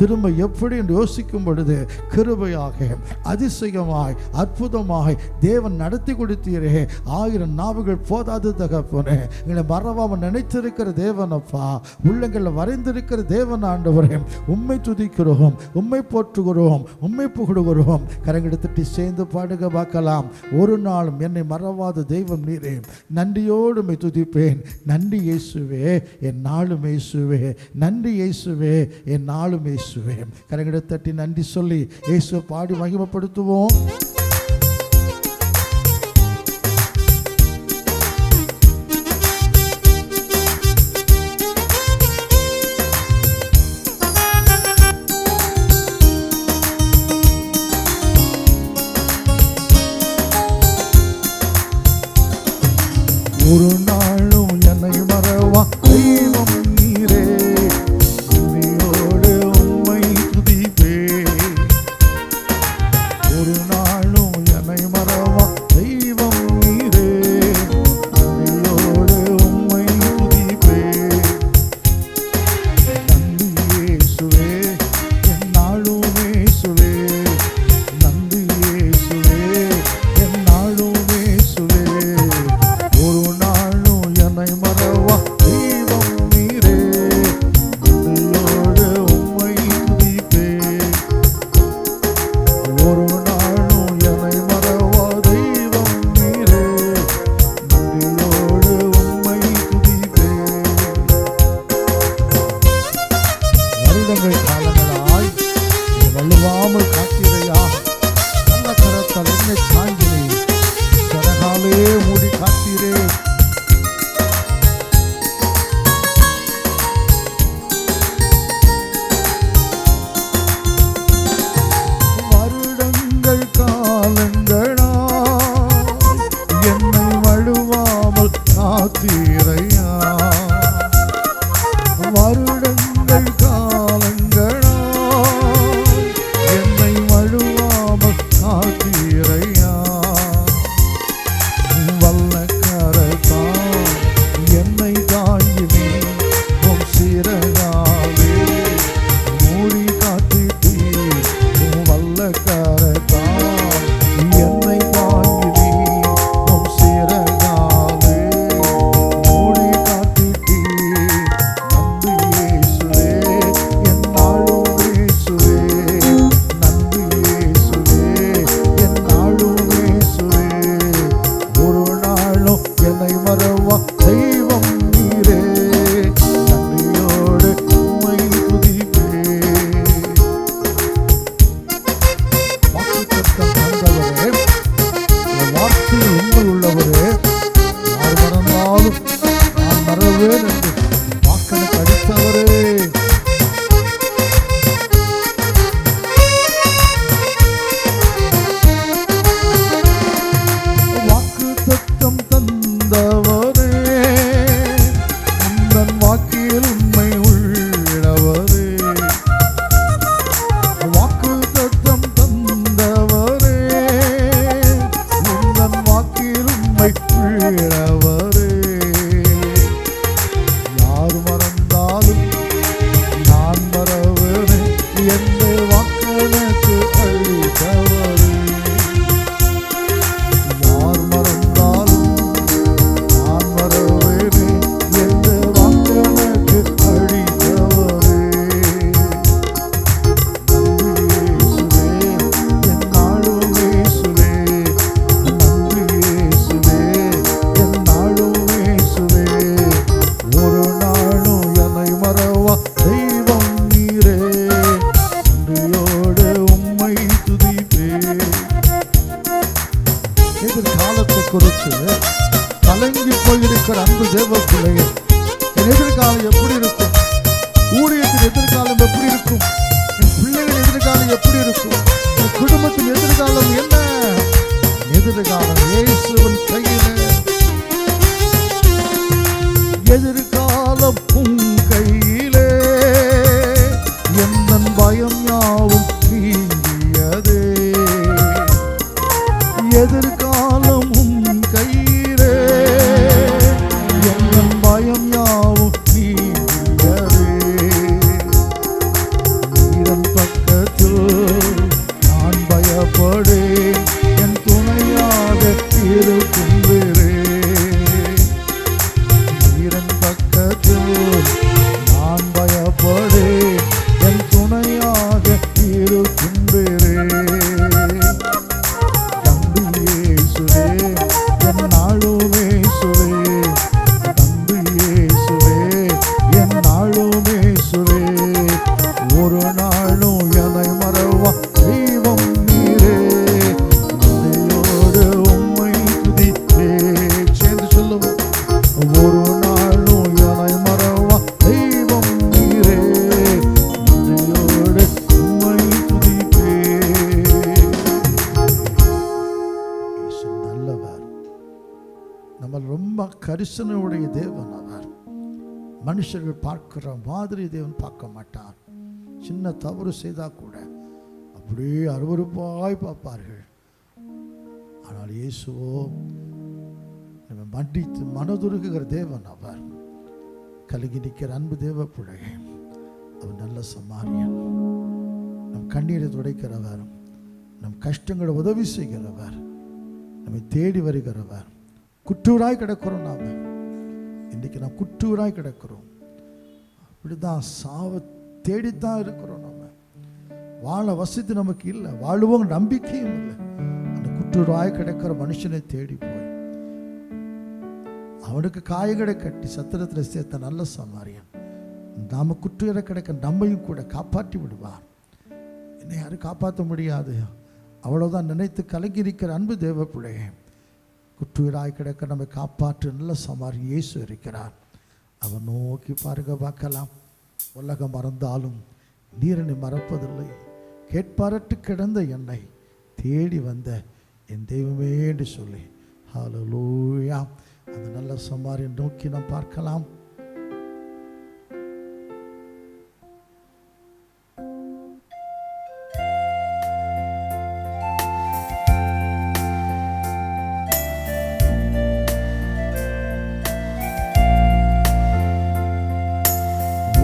திரும்ப எப்படி என்று யோசிக்கும் பொழுது கிருபையாக அதிசயமாய் அற்புதமாய் தேவன் நடத்தி கொடுத்தீரே. 1000 நாவுகள் போதாது தகப்பனே. எங்களை மறவாமல் நினைத்திருக்கிற தேவனப்பா, உள்ளங்களை வரைந்திருக்கிற தேவன் ஆண்டவரே, உம்மை துதிக்கிறோம், உம்மை போற்றுகிறோம், உம்மை புகழுகிறோம். கரங்களை தட்டி சேர்ந்து பாடுக பார்க்கலாம். ஒரு நாளும் என்னை மறவாத தெய்வம் நீரே. நன்றியோடு உம்மை துதிப்பேன். நன்றி இயேசுவே, என் நாளும் இயேசுவே. நன்றி இயேசுவே, என் நாளும் இயேசுவே. கரங்களை தட்டி நன்றி சொல்லி இயேசுவை பாடி மகிமைப்படுத்துவோம். ஒரு நாளும் என்னை மறவா தெய்வம் நீரே. உம்மையோடு உம்மை துதிப்பேன். வழுவாமல் காத்தீரையா. நல்ல கரத்தால் என்னை தாங்கினே, சரகாலே மூடி காத்தீரே. வருடங்கள் காலங்களா என்னை வழுவாமல் காத்தீரையா. வருடங்கள் காலங்களா என்னை வழுவாமல் காத்தீரையா. வல்ல கரத்தால் என்னை தாங்கினே, உம் சிறகாலே மூடி காத்தீர். வல்ல கரத்தால் என்னை தாங்கினே, உம் சிறகாலே மூடி காத்தீர். நன்றி இயேசுவே, என்னாலும் இயேசுவே. நன்றி இயேசுவே, என்னாலும் இயேசுவே. ஒரு நாளும் என்னை மறவா தெய்வம் நீரே. நன்றியோடு உம்மை துதிப்பேன். வாக்குத்தத்தம் தந்தவரே, உன் வார்த்தையில் உண்மை உள்ளவரே, யார் மறந்தாலும் நான் மறவேன் என்று வாக்கெனக்கு அளித்தவரே. வாக்குத்தத்தம் தந்தவரே, உந்தன் வாக்கில் உண்மை உள்ளவரே. வாக்குத்தத்தம் தந்தவரே, உந்தன் வாக்கில் உண்மை உள்ளவரே. யார் மறந்தாலும் நான் மறவேனே, எந்த வாக்கெனக்கு அளித்தவரே. யார் மறந்தாலும் நான் மறவேனே, எந்த வாக்கெனக்கு அளித்தவரே. நன்றி இயேசுவே, என்னாலும் இயேசுவே. நன்றி இயேசுவே, என்னாலும் இயேசுவே. ஒரு நாளும் என்னை மறவா தெய்வம் நீரே. நன்றியோடு உம்மை துதிப்பேன். எதிர்காலத்தை குறித்து கலங்கி போயிருக்கிற அன்பு தேவ பிள்ளையே, என் எதிர்காலம் எப்படி இருக்கும்? ஊழியத்தின் எதிர்காலம் எப்படி இருக்கும்? என் பிள்ளைகளின் எதிர்காலம் எப்படி இருக்கும்? என் குடும்பத்தின் எதிர்காலம் என்ன? எதிர்காலம் இயேசுவின் கையிலே. எதிர்காலம் உம் கையிலே, எந்தன் பயம் யாவும் நீங்கியதே. எதிர்காலம் உம் கையிலே, எந்தன் பயம் யாவும் நீங்கியதே. நீரன் பக்கத்தில் நான் பயப்படேன், என் துணையாக இருக்கும்பேரே. நீரன் பக்கத்தில் நான் பயப்படேன், என் துணையாக இருக்கும்பேரே. நன்றி இயேசுவே, என்னாலும் இயேசுவே. நன்றி இயேசுவே, என்னாலும் இயேசுவே. ஒரு நாளும் என்னை மறவா தெய்வம் நீரே. நன்றியோடு உம்மை துதிப்பேன். சேர்ந்து சொல்லுவோம். ஒரு நாளும் என்னை மறவா தெய்வம் நீரே. நன்றியோடு உம்மை துதிப்பேன். இயேசு நல்லவர். நம்ம ரொம்ப கரிசனையுடைய தேவன் அவர். மனுஷர்கள் பார்க்கிற மாதிரி தேவன் பார்க்க மாட்டார். சின்ன தவறு செய்தால் கூட அப்படியே அருவருப்பாய் பார்ப்பார்கள். ஆனால் இயேசுவோ நம்ம மன்னித்து மனதுருகுகிற தேவன் அவர். கலங்கி நிற்கிற அன்பு தேவ பிள்ளையே, அவர் நல்ல சமாரியன். நம் கண்ணீரை துடைக்கிறவர், நம் கஷ்டங்களை உதவி செய்கிறவர், நம்மை தேடி வருகிறவர். குற்றூராய் கிடக்கிறோம். நாம் இன்றைக்கி நாம் குற்றூராய் கிடக்கிறோம். அப்படிதான் சாவை தேடித்தான் இருக்கிறோம். நம்ம வாழ வசதி நமக்கு இல்லை, வாழுவோம் நம்பிக்கையும் இல்லை. அந்த குற்றூராய் கிடக்கிற மனுஷனை தேடி போய் அவனுக்கு காயங்களை கட்டி சத்திரத்தில் சேர்த்த நல்ல சமாரியன் நாம குற்றூரை கிடக்க நம்மையும் கூட காப்பாற்றி விடுவார். என்னை யாரும் காப்பாற்ற முடியாது, அவ்வளோதான் நினைத்து கலங்கியிருக்கிற அன்பு தேவ பிள்ளையே, குற்றுயிராய் கிடக்க நம்மை காப்பாற்ற நல்ல சமாரி இயேசு இருக்கிறார். அவர் நோக்கி பாருங்க பார்க்கலாம். உலகம் மறந்தாலும் நீர் என்னை மறப்பதில்லை, கேட்பாரற்று கிடந்த என்னை தேடி வந்த என் தெய்வமே என்று சொல்லி ஹல்லேலூயா அந்த நல்ல சமாரியை நோக்கி நாம் பார்க்கலாம்.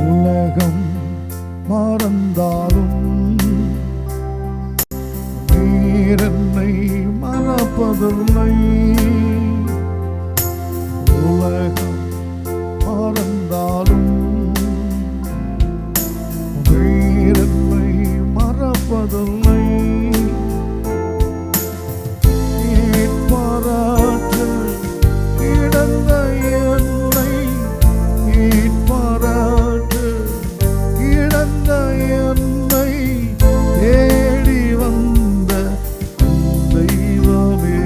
உலகம் மறந்தாலும் நீர் என்னை மறப்பதில்லை, உலகம் மறந்தாலும் நீர் என்னை மறப்பதில்லை, மீட்பராற்று கிடந்த என்னை மீட்பராற்று கிடந்த என்னை தேடி வந்த தெய்வமே,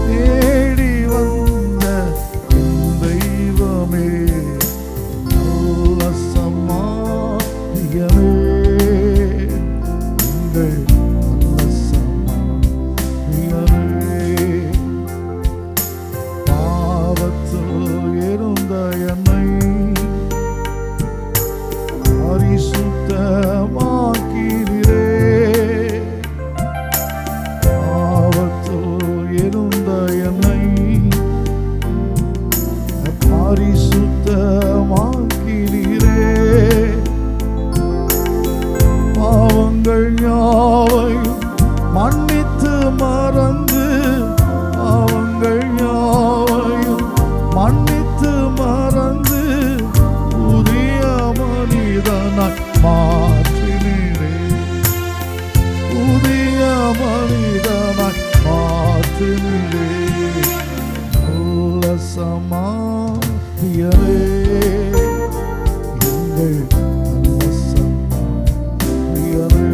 தேடி வந்த தெய்வமே, நல்ல சமாரியமே, உங்கள் நல்ல சமாரியமே, பாவத்தில் இருந்த என்னை பரிசுத்தமாக்கிறீரே, பாவத்தில் இருந்த என்னை பரிசுத்தமாக்கிறீரே, பாவங்கள் யாவையும் மன்னித்து மறந்து, பாவங்கள் யாவையும் மன்னித்து மறந்து புதிய மனிதனாய் மாற்றினீரே, புதிய மனிதனாய் மாற்றினீரே, நல்ல சமாரியரே, எங்கள் நல்ல சமாரியரே,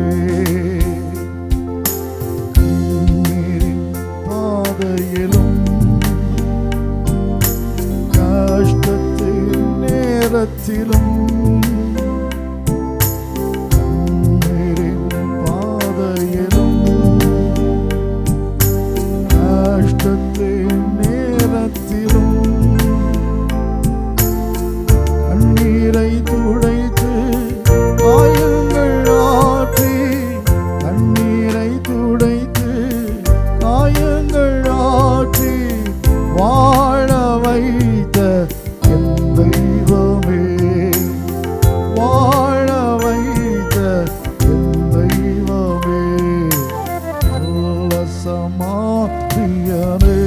கண்ணீரின் பாதையிலும் கஷ்டத்தின் நேரத்திலும், கண்ணீரின் பாதையிலும் கஷ்டத்தின் நேரத்திலும் கண்ணீரை துடைத்து காயங்கள் ஆற்றி, கண்ணீரை துடைத்து காயங்கள் ஆற்றி வாழ வைத்த என் தெய்வமே, வாழ வைத்த என் தெய்வமே, நல்ல சமாரியரே,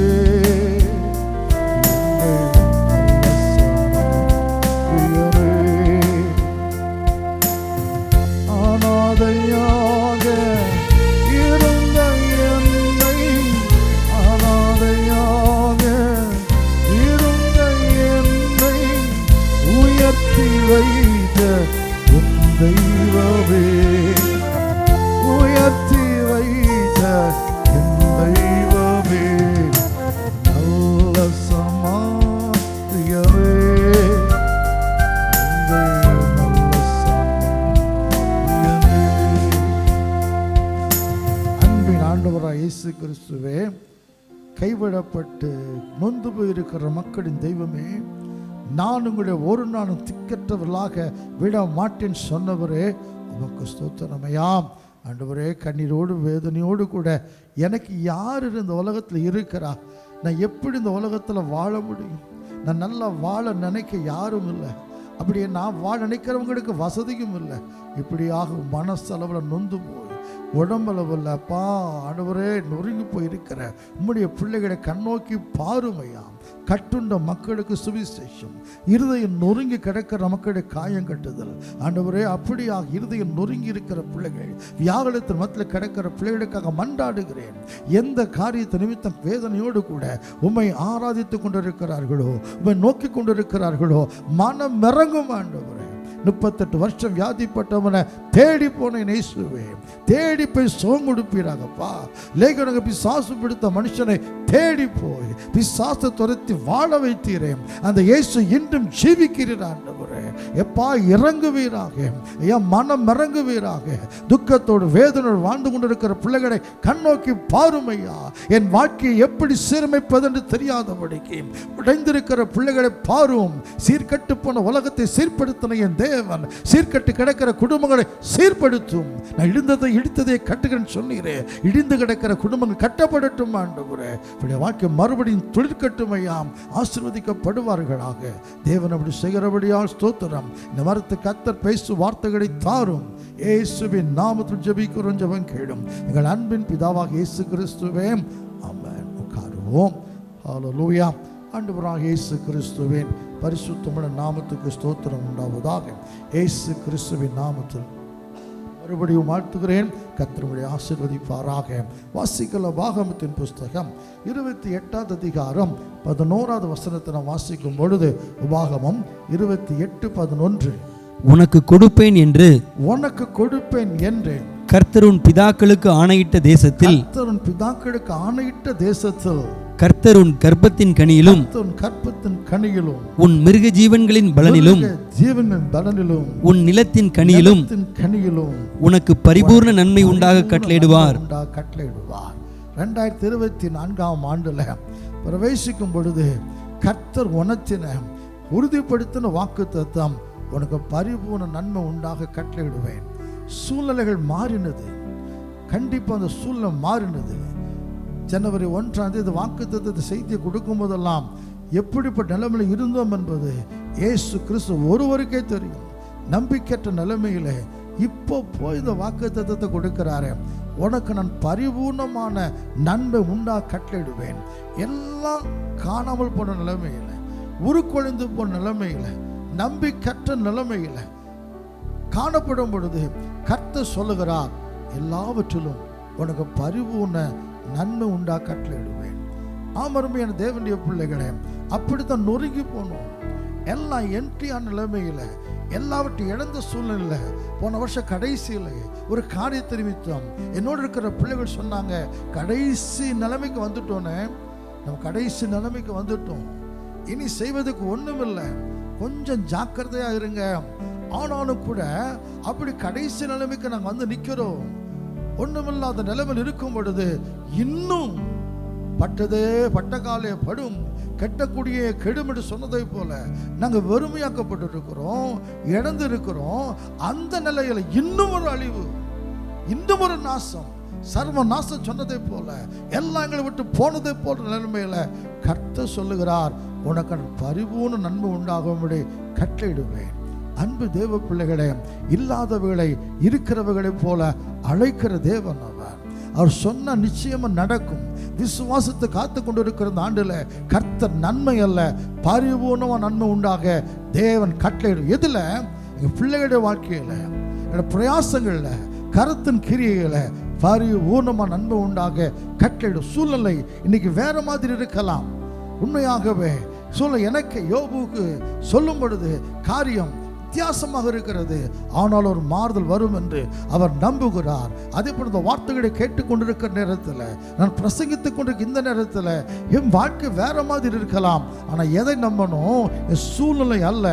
அனாதையாக இருந்த என்னை, அனாதையாக இருந்த என்னை உயர்த்தி வைத்த உன் தெய்வமே, உயர்த்தி வைத்த என் தெய்வமே, நல்ல சமாரியரே, அன்பின் ஆண்டவராய் இயேசு கிறிஸ்துவே, கைவிடப்பட்டு நொந்து போயிருக்கிற மக்களின் தெய்வமே, நான் உங்களுடைய ஒரு நாளும் திக்கற்றவர்களாக விட மாட்டேன் சொன்னவரே, உமக்கு ஸ்தோத்திரமையாம். ஆண்டவரே, கண்ணீரோடு வேதனையோடு கூட எனக்கு யார் இந்த உலகத்தில் இருக்கிறா, நான் எப்படி இந்த உலகத்தில் வாழ முடியும், நான் நல்லா வாழ நினைக்க யாரும் இல்லை, அப்படியே நான் வாழ நினைக்கிறவங்களுக்கு வசதியும் இல்லை, இப்படியாக மனசளவில் நொந்து போய் உடம்பளவில் அப்பா ஆண்டவரே நொறுங்கி போயிருக்கிற உம்முடைய பிள்ளைகளை கண்ணோக்கி பாருமையாம். கட்டுண்ட மக்களுக்கு சுவிசேஷம், இருதயம் நொறுங்கி கிடக்கிற மக்களுடைய காயம் கட்டுதல் ஆண்டவரே, அப்படியாக இருதயம் நொறுங்கி இருக்கிற பிள்ளைகள், வியாகுலத்தின் மத்தியில் கிடக்கிற பிள்ளைகளுக்காக மன்றாடுகிறேன். எந்த காரியத்தை நிமித்தம் வேதனையோடு கூட உம்மை ஆராதித்து கொண்டிருக்கிறார்களோ, உம்மை நோக்கி கொண்டிருக்கிறார்களோ, மனம் இறங்கும் ஆண்டவரே. 38 வருஷம் வியாதிப்பட்டவனை தேடி போன இயேசுவே, தேடி போய் சுகம் கொடுப்பீராகப்பா. லேகனங்க பிசாசு பிடித்த மனுஷனை தேடி போய் பிசாசை துரத்தி வாழ வைத்தீரே. அந்த இயேசு இன்றும் ஜீவிக்கிறீர் ஆண்டவரே. எப்பா இறங்குவீராக, என் மனம் இறங்குவீராக. துக்கத்தோடு வேதனோடு வாழ்ந்து கொண்டிருக்கிற பிள்ளைகளை கண்ணோக்கி பாருமையா. என் வாழ்க்கையை எப்படி சீரமைப்பது என்று தெரியாதபடிக்கு உடைந்திருக்கிற பிள்ளைகளை பாரும். சீர்கட்டு போன உலகத்தை சீர்படுத்தின என் தேவன் சீர்கட்டு கிடக்கிற குடும்பங்களை சீர்படுத்தும். நான் இடித்ததை கட்டுகிறேன்னு சொன்னீரே, இடிந்து கிடக்கிற குடும்பங்கள் கட்டப்படட்டும் ஆண்டவரே. வாழ்க்கை மறுபடியும் தொழிற்கட்டும் ஐயாம், ஆசீர்வதிக்கப்படுவார்களாக. தேவன் அப்படி செய்கிறபடியால் ஸ்தோத்திரம். இந்த மரத்து கர்த்தர் பேசு வார்த்தைகளை தாரும். இயேசுவின் நாமத்தில் ஜெபிக்கிறோம், ஜெபம் கேளும் எங்கள் அன்பின் பிதாவாக இயேசு கிறிஸ்துவே, ஆமென். உட்காருவோம். ஹல்லேலூயா. ஆண்டவராக இயேசு கிறிஸ்துவின் பரிசுத்தமான நாமத்துக்கு ஸ்தோத்திரம் உண்டாவதாக. இயேசு கிறிஸ்துவின் நாமத்தில் மறுபடியும் வாழ்த்துகிறேன். கர்த்தருடைய ஆசீர்வதிப்பாராக. வாசிக்கல பாகமத்தின் புஸ்தகம் 28வது அதிகாரம் 11வது வசனத்தை நாம் வாசிக்கும் பொழுது, உபாகமம் 28:11, உனக்கு கொடுப்பேன் என்று கர்த்தர் உன் பிதாக்களுக்கு ஆணையிட்ட தேசத்தில் கர்த்தர் உன் கர்ப்பத்தின் கனியிலும் உன் மிருக ஜீவன்களின் பலனிலும் உன் நிலத்தின் கனியிலும் உனக்கு பரிபூர்ண நன்மை உண்டாக கட்டளையிடுவார். 2024ஆம் ஆண்டுல பிரவேசிக்கும் பொழுது கர்த்தர் உனத்தின உறுதிப்படுத்தின வாக்குத்தத்தம், உனக்கு பரிபூர்ண நன்மை உண்டாக கட்டளையிடுவேன். சூழ்நிலைகள் மாறினது, கண்டிப்பாக அந்த சூழ்நிலை மாறினது. ஜனவரி 1 வாக்குத்தத்தத்தை செய்தியை கொடுக்கும் போதெல்லாம் எப்படிப்பட்ட நிலைமையில் இருந்தோம் என்பது இயேசு கிறிஸ்து ஒருவருக்கே தெரியும். நம்பிக்கையற்ற நிலைமையில இப்போ போய் இந்த வாக்குத்தத்தத்தை கொடுக்கிறாரு. உனக்கு நான் பரிபூர்ணமான நன்மை உண்டா கட்டளையிடுவேன். எல்லாம் காணாமல் போன நிலைமையில, உருக்கொழிந்து போன நிலைமையில, நம்பிக்கற்ற நிலைமையில காணப்படும் பொழுது கர்த்தர் சொல்லுகிறார், எல்லாவற்றிலும் உனக்கு பரிபூர்ண நன்மை உண்டா கட்டளையிடுவேன். ஆமருமையான தேவனுடைய பிள்ளைகளே, அப்படித்தான் நொறுங்கி போனோம். எல்லாம் என்ட்ரியான நிலைமையில, எல்லாவற்றையும் இழந்த சூழ்நிலையில போன வருஷம் கடைசியில் ஒரு காரியத்தை நிமித்தம் என்னோடு இருக்கிற பிள்ளைகள் சொன்னாங்க, கடைசி நிலைமைக்கு வந்துட்டோன்னே, நம்ம கடைசி நிலைமைக்கு வந்துட்டோம், இனி செய்வதற்கு ஒண்ணுமில்லை, கொஞ்சம் ஜாக்கிரதையா இருங்க. ஆனாலும் கூட அப்படி கடைசி நிலைமைக்கு நாங்கள் வந்து நிற்கிறோம். ஒண்ணுமில்லாத நிலைமையில் இருக்கும் பொழுது இன்னும் பட்டதே பட்டகாலே படும், கெட்டக்கூடிய கெடும் என்று சொன்னதை போல நாங்கள் வெறுமையாக்கப்பட்டு இருக்கிறோம், இழந்து இருக்கிறோம். அந்த நிலையில இன்னும் ஒரு அழிவு, இன்னும் ஒரு நாசம், சர்வ நாசம் சொன்னதை போல எல்லாம் எங்களை விட்டு போனதை போல நிலைமையில கர்த்தர் சொல்லுகிறார், உனக்கு பரிபூர்ண நன்மை உண்டாகும்படி கட்டளையிடுவேன். அன்பு தேவ பிள்ளைகளே, இல்லாதவர்களை இருக்கிறவர்களை போல அழைக்கிற தேவன் அவர். அவர் சொன்ன நிச்சயமா நடக்கும். விசுவாசத்தை காத்து கொண்டு இருக்கிற ஆண்டுல கர்த்தர் நன்மை அல்ல, பரிபூர்ணமா நன்மை உண்டாக தேவன் கட்டளையிடும். எதுல? எங்க பிள்ளைகளுடைய வாழ்க்கையில, என்னோட பிரயாசங்கள்ல, கருத்தின் கிரியையில பரிபூர்ணமா நன்மை உண்டாக கட்டளையிடும். சூழ்நிலை இன்னைக்கு வேற மாதிரி இருக்கலாம். உண்மையாகவே சூழ்நிலை எனக்கு யோபுக்கு சொல்லும் பொழுது காரியம் வித்தியாசமாக இருக்கிறது. ஆனால் ஒரு மாறுதல் வரும் என்று அவர் நம்புகிறார். அதே போல இந்த வார்த்தைகளை கேட்டுக்கொண்டிருக்கிற நேரத்தில், நான் பிரசங்கித்துக் கொண்டிருக்க இந்த நேரத்தில் என் வாழ்க்கை வேற மாதிரி இருக்கலாம். ஆனால் எதை நம்பணும்? என் சூழ்நிலை அல்ல,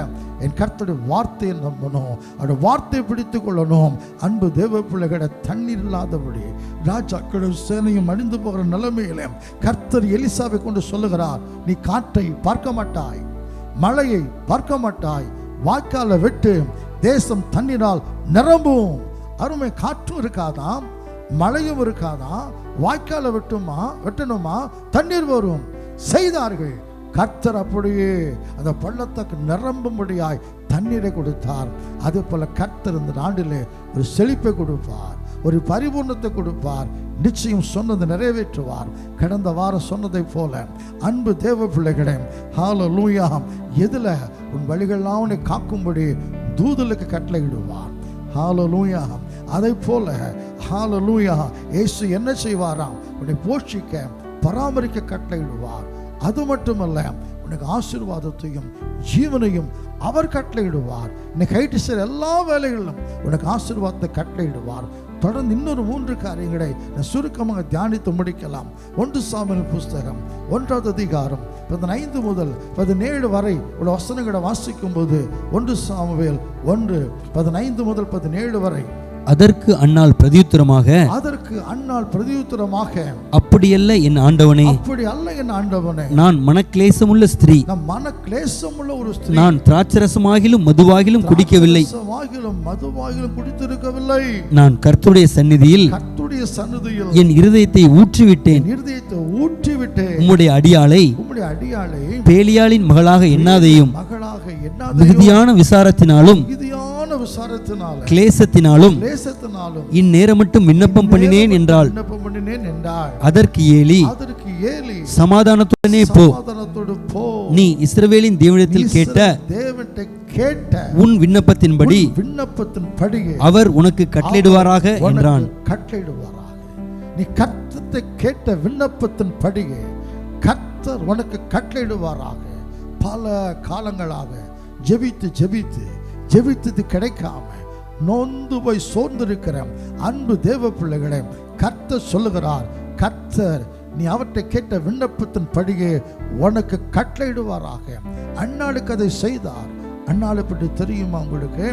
என் கர்த்தருடைய வார்த்தையை நம்பணும், அவருடைய வார்த்தையை பிடித்துக் கொள்ளணும். அன்பு தேவ பிள்ளைகளை, தண்ணீர் இல்லாதபடி ராஜாக்களும் சேனையும் அழிந்து போகிற நிலைமையில கர்த்தர் எலிசாவை கொண்டு சொல்லுகிறார், நீ காற்றை பார்க்க மாட்டாய், மழையை பார்க்க மாட்டாய், வாய்க்கால வெட்டு, தேசம் தண்ணீரால் நிரம்பும். அருமை, காற்றும் இருக்காதாம், மழையும் இருக்காதாம், வாய்க்கால வெட்டணுமா தண்ணீர் வரும். செய்தார்கள். கர்த்தர் அப்படியே அந்த பள்ளத்துக்கு நிரம்பும்படியாய் தண்ணீரை கொடுத்தார். அதே போல கர்த்தர் இந்த நாட்டிலே ஒரு செழிப்பை கொடுப்பார், ஒரு பரிபூர்ணத்தை கொடுப்பார். நிச்சயம் சொன்னதை நிறைவேற்றுவார். கடந்த வாரம் சொன்னதை போல அன்பு தேவ பிள்ளைகளே, ஹல்லேலூயா, எதுல உன் வழிகள்லாம் உன்னை காக்கும்படி தூதலுக்கு கட்டளையிடுவார். ஹல்லேலூயா. அதை போல ஹல்லேலூயா, இயேசு என்ன செய்வாராம்? உன்னை போஷிக்க பராமரிக்க கட்டளையிடுவார். அது மட்டுமல்ல, உனக்கு ஆசீர்வாதத்தையும் ஜீவனையும் அவர் கட்டளையிடுவார். நீ கைட்டு செய்கிற எல்லா வேலைகளிலும் உனக்கு ஆசீர்வாதத்தை கட்டளையிடுவார். தொடர்ந்து இன்னொரு 3 காரியங்களை நான் சுருக்கமாக தியானித்து முடிக்கலாம். 1 சாமுவேல் புஸ்தகம் 1ஆம் அதிகாரம் 15 முதல் 17 வரை உள்ள வசனங்களை வாசிக்கும் போது 1 சாமுவேல் 1:15 முதல் 17 வரை. அதற்கு அன்னாள் பிரதியுத்தரமாக, அப்படியல்ல என் ஆண்டவனே, அப்படி அல்ல என் ஆண்டவனே, நான் மனக்லேசமுள்ள ஸ்திரீ, நான் மனக்லேசமுள்ள ஒரு ஸ்திரீ, நான் திராட்சரசமாகிலும் மதுவாகிலும் குடிக்கவில்லை, குடித்திருக்கவில்லை, நான் கர்த்தருடைய சந்நிதியில் என் இருதயத்தை ஊற்றிவிட்டேன், உம்முடைய அடியாளை பேலியாளின் மகளாக எண்ணாதையும், மிகுதியான விசாரத்தினாலும் கிளேசத்தினாலும் இந்நேரம் மட்டும் விண்ணப்பம் பண்ணினேன் என்றாள். அதற்கு ஏலி, சமாதானத்துடனே போ, நீ இஸ்ரவேலின் தேவனிடத்தில் கேட்ட உன் விண்ணப்பத்தின்படி அவர் உனக்கு கட்டளையிடுவாராக என்றான். நீ கர்த்தரை கேட்ட விண்ணப்பத்தின்படியே கர்த்தர் உனக்கு கட்டளையிடுவாராக. பல காலங்களாக ஜெபித்தது கிடைக்காம நொந்து போய் சோர்ந்திருக்கிற அன்பு தேவ பிள்ளைகளை கர்த்தர் சொல்லுகிறார், கர்த்தர் நீ அவற்றை கேட்ட விண்ணப்பத்தின் படியே உனக்கு கட்டளையிடுவாராக. அன்னாளுக்கு அதை செய்தார். அன்னாளை பற்றி தெரியுமா உங்களுக்கு?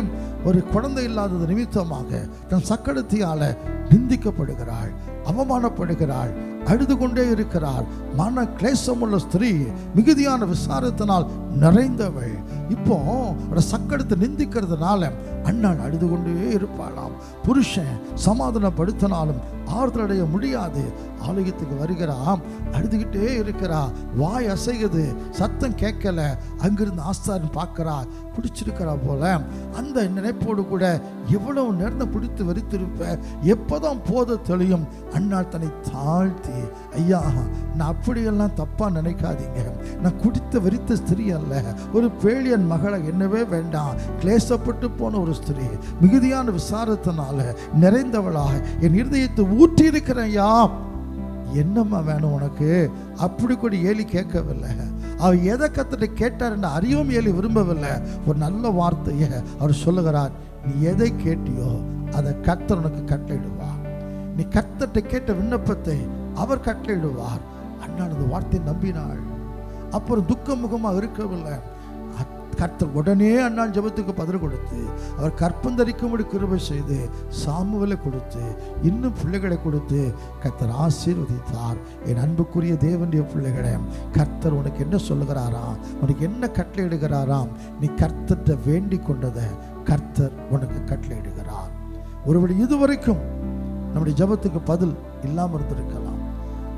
ஒரு குழந்தை இல்லாதது நிமித்தமாக தன் சக்கரத்தியால நிந்திக்கப்படுகிறாள், அவமானப்படுகிறாள், அழுது கொண்டே இருக்கிறார். மன கிளேசமுள்ள ஸ்திரீ, மிகுதியான விசாரத்தினால் நிறைந்தவள். இப்போ சக்கரத்தை நிந்திக்கிறதுனால அண்ணாள் அழுது கொண்டே இருப்பாளாம். புருஷன் சமாதானப்படுத்தினாலும் ஆறுதல் அடைய முடியாது. ஆலயத்துக்கு வருகிறாம், அழுதுகிட்டே இருக்கிறா, வாய் அசைகுது, சத்தம் கேட்கல. அங்கிருந்து ஆஸ்தாரின் பார்க்கிறா, பிடிச்சிருக்கிறா போல. அந்த நினைப்போடு கூட எவ்வளவு நேரம் பிடித்து வரித்திருப்ப, எப்போதான் போத தெளியும். அண்ணாள் தன்னை தாழ்த்தி, ஐயா நான் அப்படியெல்லாம் தப்பா நினைக்காதீங்க, நான் குடித்த வெறித்த ஸ்திரீ அல்ல, ஒரு பேலியன் மகளை என்னவே வேண்டாம், கிளேசப்பட்டு போன ஒரு ஸ்திரீ, மிகுதியான விசாரத்தினால நிறைந்தவளாக என் இருதயத்தை ஊற்றி இருக்கிறேன். ஐயா என்னம்மா வேணும் உனக்கு? அப்படி கூட ஏலி கேட்கவில்லை. அவர் எதை கத்தரை கேட்டார் என்று அறிவும் ஏலி விரும்பவில்லை. ஒரு நல்ல வார்த்தையை அவர் சொல்லுகிறார், நீ எதை கேட்டியோ அதை கர்த்தர் உனக்கு கட்டளையிடுவார். நீ கர்த்தரை கேட்ட விண்ணப்பத்தை அவர் கட்டளையிடுவார். அண்ணாள் அந்த வார்த்தையை நம்பினாள். அப்புறம் துக்க முகமாக இருக்கவில்லை. கர்த்தர் உடனே அண்ணாள் ஜெபத்துக்கு பதில் கொடுத்து, அவர் கற்பந்தரிக்கும்படி கிருபை செய்து சாமுவேலை கொடுத்து இன்னும் பிள்ளைகளை கொடுத்து கர்த்தர் ஆசீர்வதித்தார். என் அன்புக்குரிய தேவனுடைய பிள்ளைகளே, கர்த்தர் உனக்கு என்ன சொல்லுகிறாராம், உனக்கு என்ன கட்டளையிடுகிறாராம்? நீ கர்த்தரை வேண்டிக் கொண்டதை கர்த்தர் உனக்கு கட்டளையிடுகிறார். ஒருவேளை இதுவரைக்கும் நம்முடைய ஜெபத்துக்கு பதில் இல்லாமல் இருந்திருக்கலாம்.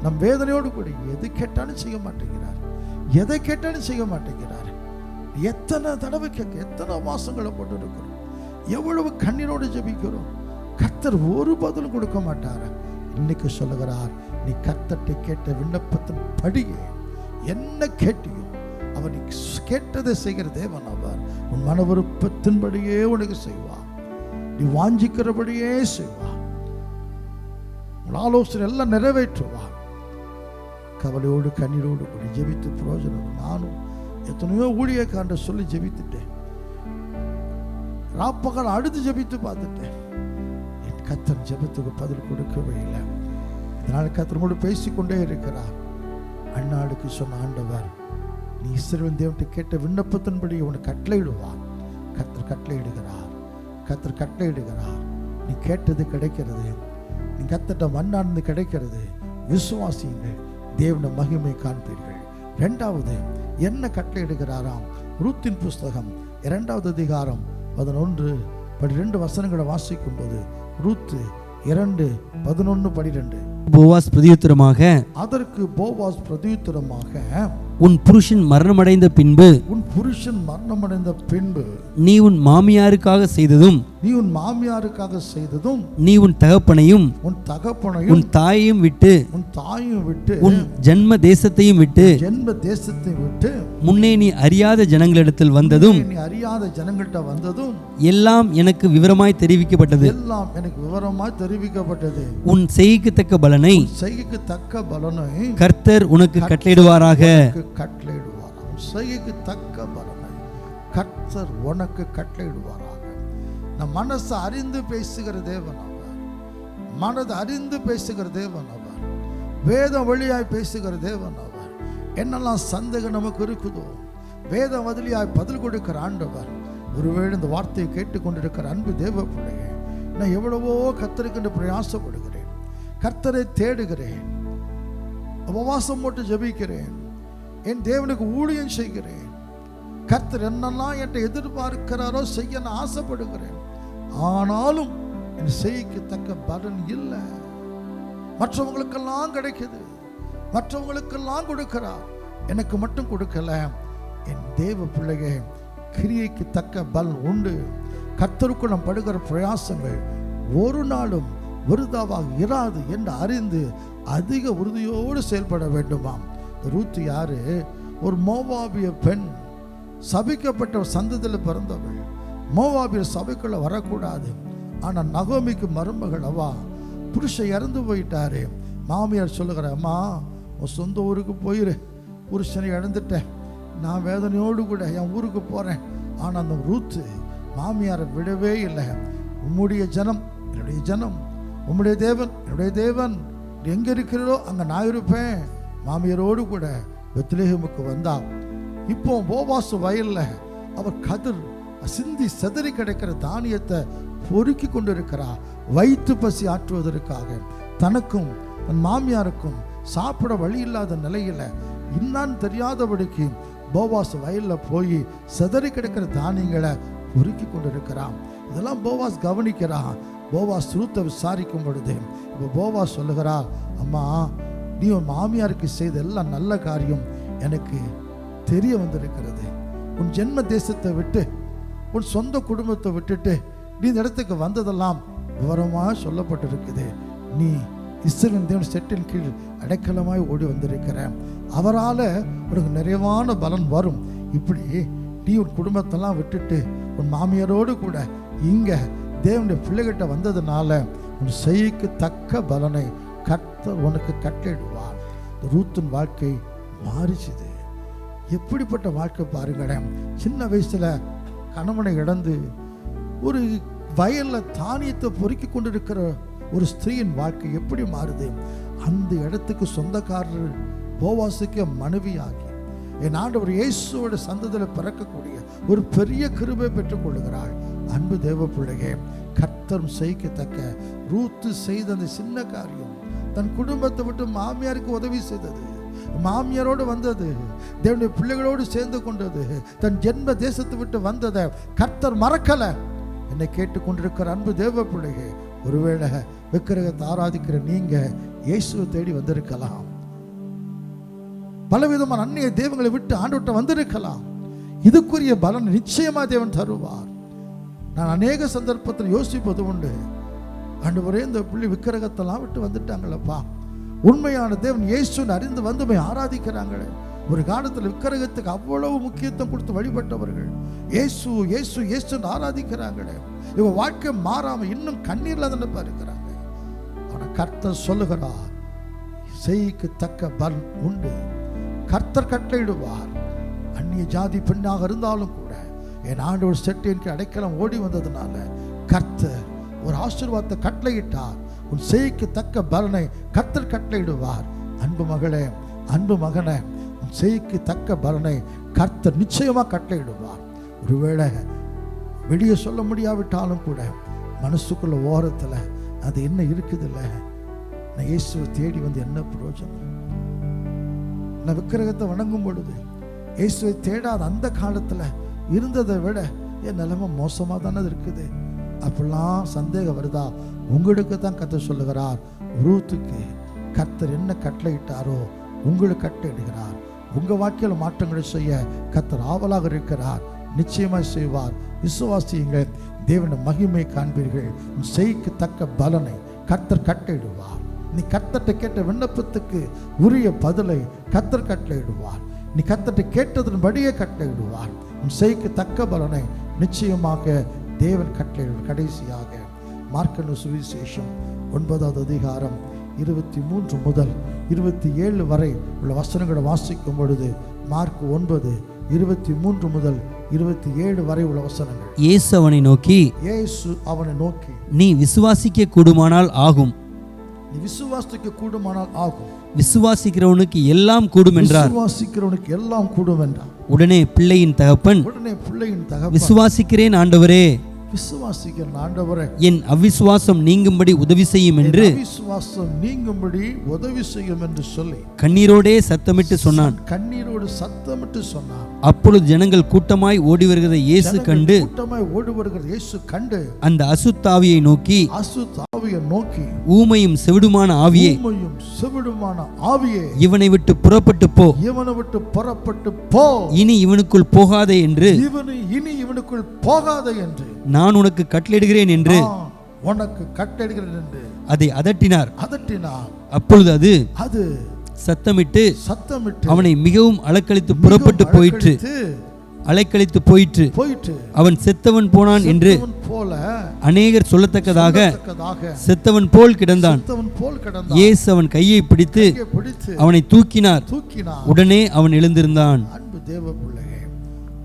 நம் வேதனையோடு கூட எது கேட்டாலும் செய்ய மாட்டேங்கிறார், எதை கேட்டாலும் செய்ய மாட்டேங்கிறார். எத்தனை தடவை கேட்க, எத்தனை மாசங்களை போட்டு இருக்கிறோம், எவ்வளவு கண்ணீரோடு ஜெபிக்கிறோம், கர்த்தர் ஒரு பதிலும் கொடுக்க மாட்டார். இன்னைக்கு சொல்லுகிறார், நீ கர்த்தரை கேட்ட விண்ணப்பத்தின் படியே என்ன கேட்டியோ அவர் நீ கேட்டதை செய்கிற தேவன். அவர் உன் மன விருப்பத்தின்படியே உனக்கு செய்வார், நீ வாஞ்சிக்கிறபடியே செய்வார், உன் ஆலோசனை எல்லாம் நிறைவேற்றுவார். கவலையோடு கண்ணீரோடு கூட ஜெபித்து பிரயோஜனம். நானும் எத்தனையோ ஊழியக்காரண்ட சொல்லி ஜெபித்துட்டேன், ராப்பகல் அழுது ஜெபித்து பார்த்துட்டேன். என் கர்த்தர் ஜெபத்துக்கு பதில் கொடுக்கவே இல்லை. இதனால் கர்த்தர் கூட பேசிக்கொண்டே இருக்கிறார். அண்ணாளுக்கு சொன்ன ஆண்டவர், நீ இஸ்ரவேல் தேவனை கேட்ட விண்ணப்பத்தின்படி உனக்கு கட்டளையிடுவார். கர்த்தர் கட்டளையிடுகிறார், கர்த்தர் கட்டளையிடுகிறார். நீ கேட்டது கிடைக்கிறது, நீ கர்த்தர்ட்ட மண்ணானது கிடைக்கிறது. விசுவாசியுங்கள், தேவன மகிமை காண்பீர்கள். இரண்டாவது என்ன கட்டளையிடுகிறாராம்? ரூத்தின் புஸ்தகம் 2ஆம் அதிகாரம் 11-12 வசனங்களை வாசிக்கும் போது, ரூத்து 2:11-12. போவாஸ் பிரதியுத்தரமாக, அதற்கு போவாஸ் பிரதியுத்தரமாக, உன் புருஷன் மரணமடைந்த பின்பு நீ உன் மாமியாருக்காக செய்ததும் நீ உன் தகப்பனையும் உன் தாயையும் விட்டு உன் ஜென்ம தேசத்தையும் விட்டு முன்னே நீ அறியாத ஜனங்களிடத்தில் வந்ததும் எல்லாம் எனக்கு விவரமாய் தெரிவிக்கப்பட்டது. உன் செய்கைக்கு தக்க பலனை கர்த்தர் உனக்கு கட்டளையிடுவாராக. செய்கைக்கு தக்க பலனை கர்த்தர் உனக்கு கட்டளையிடுவாராக. நம் மனசை அறிந்து பேசுகிற தேவன் அவர், மனதை அறிந்து பேசுகிற தேவன் அவர், வேதம் வழியாய் பேசுகிற தேவன் அவர். என்னெல்லாம் சந்தேகம் நமக்கு இருக்குதோ வேதம் வழியாய் பதில் கொடுக்கிற ஆண்டவர். ஒருவேளை இந்த வார்த்தையை கேட்டுக்கொண்டிருக்கிற அன்பு தேவ பிள்ளையே, நான் எவ்வளவோ கர்த்தருக்கு பிரயாசப்படுகிறேன், கர்த்தரை தேடுகிறேன், உபவாசம் போட்டு ஜெபிக்கிறேன், என் தேவனுக்கு ஊழியம் செய்கிறேன், கர்த்தர் என்னெல்லாம் என்கிட்ட எதிர்பார்க்கிறாரோ செய்ய நான் ஆசைப்படுகிறேன். ஆனாலும் என் செய்கைக்கு தக்க பலன் இல்லை. மற்றவங்களுக்கெல்லாம் கிடைக்குது, மற்றவங்களுக்கெல்லாம் கொடுக்கிறார், எனக்கு மட்டும் கொடுக்கல. என் தேவ பிள்ளையே, கிரியைக்கு தக்க பலன் உண்டு. கர்த்தருக்கு நாம் படுகிற பிரயாசங்கள் ஒரு நாளும் விருதாவாக இராது என்று அறிந்து அதிக உறுதியோடு செயல்பட வேண்டுமாம். ரூத் யாரு? ஒரு மோவாபிய பெண், சபிக்கப்பட்ட சந்ததியில் பிறந்தவள். மோவாபிய சபைக்குள்ள வரக்கூடாது. ஆனால் நகோமிக்கு மருமகள் அவா. புருஷன் இறந்து போயிட்டாரு. மாமியார் சொல்லுகிற, அம்மா உன் சொந்த ஊருக்கு போயிரு, புருஷனை இழந்துட்டேன், நான் வேதனையோடு கூட என் ஊருக்கு போகிறேன். ஆனால் அந்த ரூத்து மாமியாரை விடவே இல்லை. உம்முடைய ஜனம் என்னுடைய ஜனம், உம்முடைய தேவன் என்னுடைய தேவன், எங்கே இருக்கிறதோ அங்கே நான் இருப்பேன். மாமியாரோடு கூட பெத்லெஹேமுக்கு வந்தா. இப்போ போவாசு வயலில் அவர் கதிர் சிந்தி செதறி கிடைக்கிற தானியத்தை பொறுக்கி கொண்டு இருக்கிறார். வயிற்று பசி ஆற்றுவதற்காக தனக்கும் தன் மாமியாருக்கும் சாப்பிட வழி இல்லாத நிலையில் இன்னான்னு தெரியாதபடிக்கு போவாஸ் வயலில் போய் செதறி கிடக்கிற தானியங்களை பொறுக்கி கொண்டு இருக்கிறான். இதெல்லாம் போவாஸ் கவனிக்கிறான். போவாஸ் ரூத்தை விசாரிக்கும் பொழுது இப்போ போவாஸ் சொல்லுகிறா, அம்மா நீ உன் மாமியாருக்கு செய்த எல்லாம் நல்ல காரியம் எனக்கு தெரிய வந்திருக்கிறது. உன் ஜென்ம தேசத்தை விட்டு உன் சொந்த குடும்பத்தை விட்டுட்டு நீ இந்த இடத்துக்கு வந்ததெல்லாம் விவரமாக சொல்லப்பட்டிருக்குது. நீ இஸ்ரவேல் தேவன் செட்டின் கீழ் அடைக்கலமாய் ஓடி வந்திருக்கிற, அவரால் உனக்கு நிறைவான பலன் வரும். இப்படி நீ உன் குடும்பத்தெல்லாம் விட்டுட்டு உன் மாமியாரோடு கூட இங்கே தேவனுடைய பிள்ளைகிட்ட வந்ததுனால உன் செய்கைக்கு தக்க பலனை கர்த்தர் உனக்கு கட்டளையிடுவார். ரூத்தின் வாழ்க்கை மாறிச்சுது. எப்படிப்பட்ட வாழ்க்கை பாருங்களேன். சின்ன வயசுல கணவனை இழந்து ஒரு வயலில் தானியத்தை பொறுக்கி கொண்டிருக்கிற ஒரு ஸ்திரீயின் வாழ்க்கை எப்படி மாறுது. அந்த இடத்துக்கு சொந்தக்காரர் போவாசுக்கு மனைவியாகி என் ஆண்டவர் இயேசுவோட சந்ததியில் பிறக்கக்கூடிய ஒரு பெரிய கிருபை பெற்றுக் கொள்ளுகிறாள். அன்பு தேவ பிள்ளையே, கர்த்தர் செய்யத்தக்க ரூத்து செய்த அந்த சின்ன காரியம், தன் குடும்பத்தை விட்டு மாமியாருக்கு உதவி செய்தது, மாமியாரோடு வந்தது, தேவனுடைய பிள்ளைகளோடு சேர்ந்து கொண்டது, தன் ஜென்ம தேசத்தை விட்டு வந்ததை கர்த்தர் மறக்கல. என்னை கேட்டுக்கொண்டிருக்கிற அன்பு தேவ பிள்ளையே, ஒருவேளை விக்கிரகத்தை ஆராதிக்கிற நீங்க இயேசுவை தேடி வந்திருக்கலாம். பலவிதமான அந்நிய தெய்வங்களை விட்டு ஆண்டவர்கிட்ட வந்திருக்கலாம். இதுக்குரிய பலன் நிச்சயமா தேவன் தருவார். நான் அநேக சந்தர்ப்பத்தில் யோசிப்பது உண்டு, ஆண்டவரே இந்த பிள்ளை விக்கிரகத்தெல்லாம் விட்டு வந்துட்டாங்களப்பா, உண்மையான தேவன் இயேசுன்னு அறிந்து வந்து ஆராதிக்கிறாங்களே. ஒரு காலத்தில் விக்கிரகத்துக்கு அவ்வளவு முக்கியத்துவம் கொடுத்து வழிபட்டவர்கள் இயேசு இயேசு இயேசுன்னு ஆராதிக்கிறாங்களே. இவங்க வாழ்க்கை மாறாம இன்னும் கண்ணீர்ல தானப்பா இருக்கிறாங்க. ஆனா கர்த்தர் சொல்லுகிறார், செய்கைக்கு தக்க பலன் உண்டு. கர்த்தர் கட்டளையிடுவார். அந்நிய ஜாதி பெண்ணாக இருந்தாலும் கூட என் ஆண்டவர் செட்டின் அடைக்கலம் ஓடி வந்ததுனால கர்த்தர் ஒரு ஆசீர்வாதத்தை கட்டளையிட்டார். உன் செய்கைக்கு தக்க பலனை கர்த்தர் கட்டளையிடுவார். அன்பு மகளே, அன்பு மகனே, உன் செய்கைக்கு தக்க பலனை கர்த்தர் நிச்சயமா கட்டளையிடுவார். ஒருவேளை வெளியே சொல்ல முடியாவிட்டாலும் கூட மனசுக்குள்ள ஓரத்தில் அது என்ன இருக்குது இல்லை, நான் இயேசுவை தேடி வந்து என்ன பிரயோஜனம்? நான் விக்கிரகத்தை வணங்கும் பொழுது இயேசுவை தேடாத அந்த காலத்தில் இருந்ததை விட என் நிலைமை மோசமாக தானே இருக்குது. அப்படிலாம் சந்தேகம் வருதா? உங்களுக்கு தான் கர்த்தர் சொல்லுகிறார், ரூத்துக்கு கர்த்தர் என்ன கட்டளையிட்டாரோ உங்களுக்கு கட்டளையிடுகிறார். உங்கள் வாழ்க்கையில் மாற்றங்களை செய்ய கர்த்தர் ஆவலாக இருக்கிறார். நிச்சயமாக செய்வார். விசுவாசியுங்கள், தேவனுடைய மகிமை காண்பீர்கள். உன் செய்கைக்கு தக்க பலனை கர்த்தர் கட்டளையிடுவார். நீ கர்த்தர்ட்ட கேட்ட விண்ணப்பத்துக்கு உரிய பதிலை கர்த்தர் கட்டளையிடுவார். நீ கர்த்தர்ட்ட கேட்டதன்படியே கட்டளையிடுவார். உன் செய்கைக்கு தக்க பலனை நிச்சயமாக தேவன் கட்டளையிடுவார். கடைசியாக மார்க்கு சுவிசேஷம் 9வது அதிகாரம் 23 முதல் 27 வரை உள்ள வசனங்களை வாசிக்கும் பொழுது, மார்க் 9:23 முதல் 27 வரை உள்ள வசனங்கள். இயேசு அவனை நோக்கி, இயேசு அவனை நோக்கி, நீ விசுவாசிக்க கூடுமானால் ஆகும். நீ விசுவாசிக்க கூடுமானால் ஆகும். விசுவாசிக்கிறவனுக்கு எல்லாம் கூடும் என்றார். விசுவாசிக்கிறவனுக்கு எல்லாம் கூடும் என்றார். உடனே பிள்ளையின் தகப்பன், விசுவாசிக்கிறேன் ஆண்டவரே, விசுவாசிக்கிற ஆண்டவரே, என் அவிசுவாசம் நீங்கும்படி உதவி செய்யும் என்று அவிசுவாசம் நீங்கும்படி உதவி செய்யும் என்று சொல்லி கண்ணீரோடே சத்தமிட்டு சொன்னான். கண்ணீரோடு சத்தமிட்டு சொன்னான். அப்பொழுது ஜனங்கள் கூட்டமாய் ஓடி வருகிறதை இயேசு கண்டு, அந்த அசுத்தாவியை நோக்கி, ஊமையும் செவிடுமான ஆவியே, இவனை விட்டு புறப்பட்டு போ, இனி இவனுக்குள் போகாதே என்று நான் உனக்கு கட்டளையிடுகிறேன் என்று அதை அதட்டினார். அப்பொழுது அது சத்தமிட்டு அவனை மிகவும் அலைக்கழித்து புறப்பட்டு போயிற்று. அவன் செத்தவன் போனான் என்று அநேகர் சொல்லத்தக்கதாக செத்தவன் போல் கிடந்தான். இயேசு அவன் கையை பிடித்து அவனை தூக்கினார். உடனே அவன் எழுந்திருந்தான். அன்பு தேவ பிள்ளையே,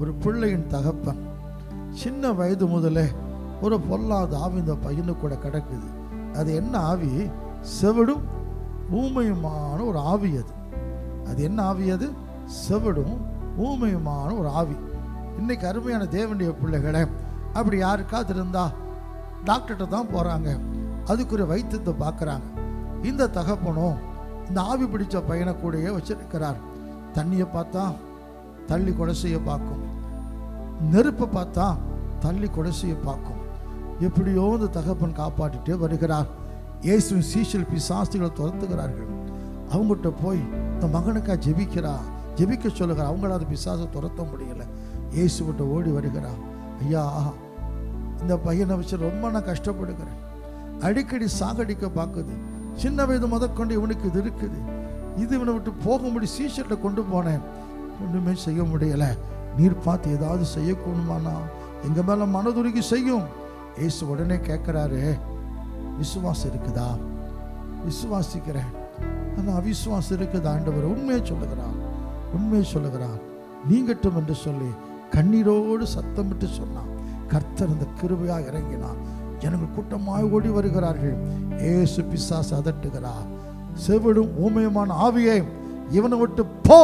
ஒரு பிள்ளையின் தகப்பன் சின்ன வயது முதலே ஒரு பொல்லாத ஆவி இந்த பையனு கூட கிடக்குது. அது என்ன ஆவி? செவிடும் ஊமையுமான ஒரு ஆவி. அது என்ன ஆவி? அது செவிடும் ஊமையுமான ஒரு ஆவி. இன்னைக்கு அருமையான தேவனுடைய பிள்ளைகளை அப்படி யாருக்காவது இருந்தா டாக்டர்கிட்ட தான் போறாங்க, அதுக்குரிய வைத்தியத்தை பார்க்குறாங்க. இந்த தகப்பனும் இந்த ஆவி பிடிச்ச பையனை கூடயே வச்சிருக்கிறார். தண்ணியை பார்த்தா தள்ளி கொலை செய்ய பார்க்கும், நெருப்பை பார்த்தா தள்ளி கொலை செய்ய பார்க்கும். எப்படியோ இந்த தகப்பன் காப்பாற்றிட்டே வருகிறார். இயேசுவின் சீஷர்கள் பிசாசுகளை துரத்துகிறார்கள். அவங்ககிட்ட போய் இந்த மகனுக்கா ஜெபிக்க சொல்லுகிறார். அவங்களால பிசாசை துரத்த முடியல. இயேசுகிட்ட ஓடி வருகிறார். ஐயா, இந்த பையனை வச்சு ரொம்ப நான் கஷ்டப்படுகிறேன். அடிக்கடி சாகடிக்க பார்க்குது. சின்ன வயது முதற்கொண்டு இவனுக்கு இது இருக்குது. இது இவனை விட்டு போக முடியும். சீஷர்கிட்ட கொண்டு போனேன், ஒன்றுமே செய்ய முடியல. நீர் பார்த்து ஏதாவது செய்யக்கூடுமானா எங்க மேல மனதுருகி செய்யும். இயேசு உடனே கேட்கிறாரு, விசுவாசம் இருக்குதா? விசுவாசிக்கிறேன், ஆனால் அவிசுவாசம் இருக்குது ஆண்டவர். உண்மையை சொல்லுகிறான். நீங்கட்டும் என்று சொல்லி கண்ணீரோடு சத்தமிட்டு சொன்னான். கர்த்தர் இந்த கிருபையாக இறங்கினார். ஜனங்கள் கூட்டமாய் ஓடி வருகிறார்கள். இயேசு பிசாசு அதட்டுகிறார். செவிடும் ஊமையுமான ஆவியே, இவனை விட்டு போ.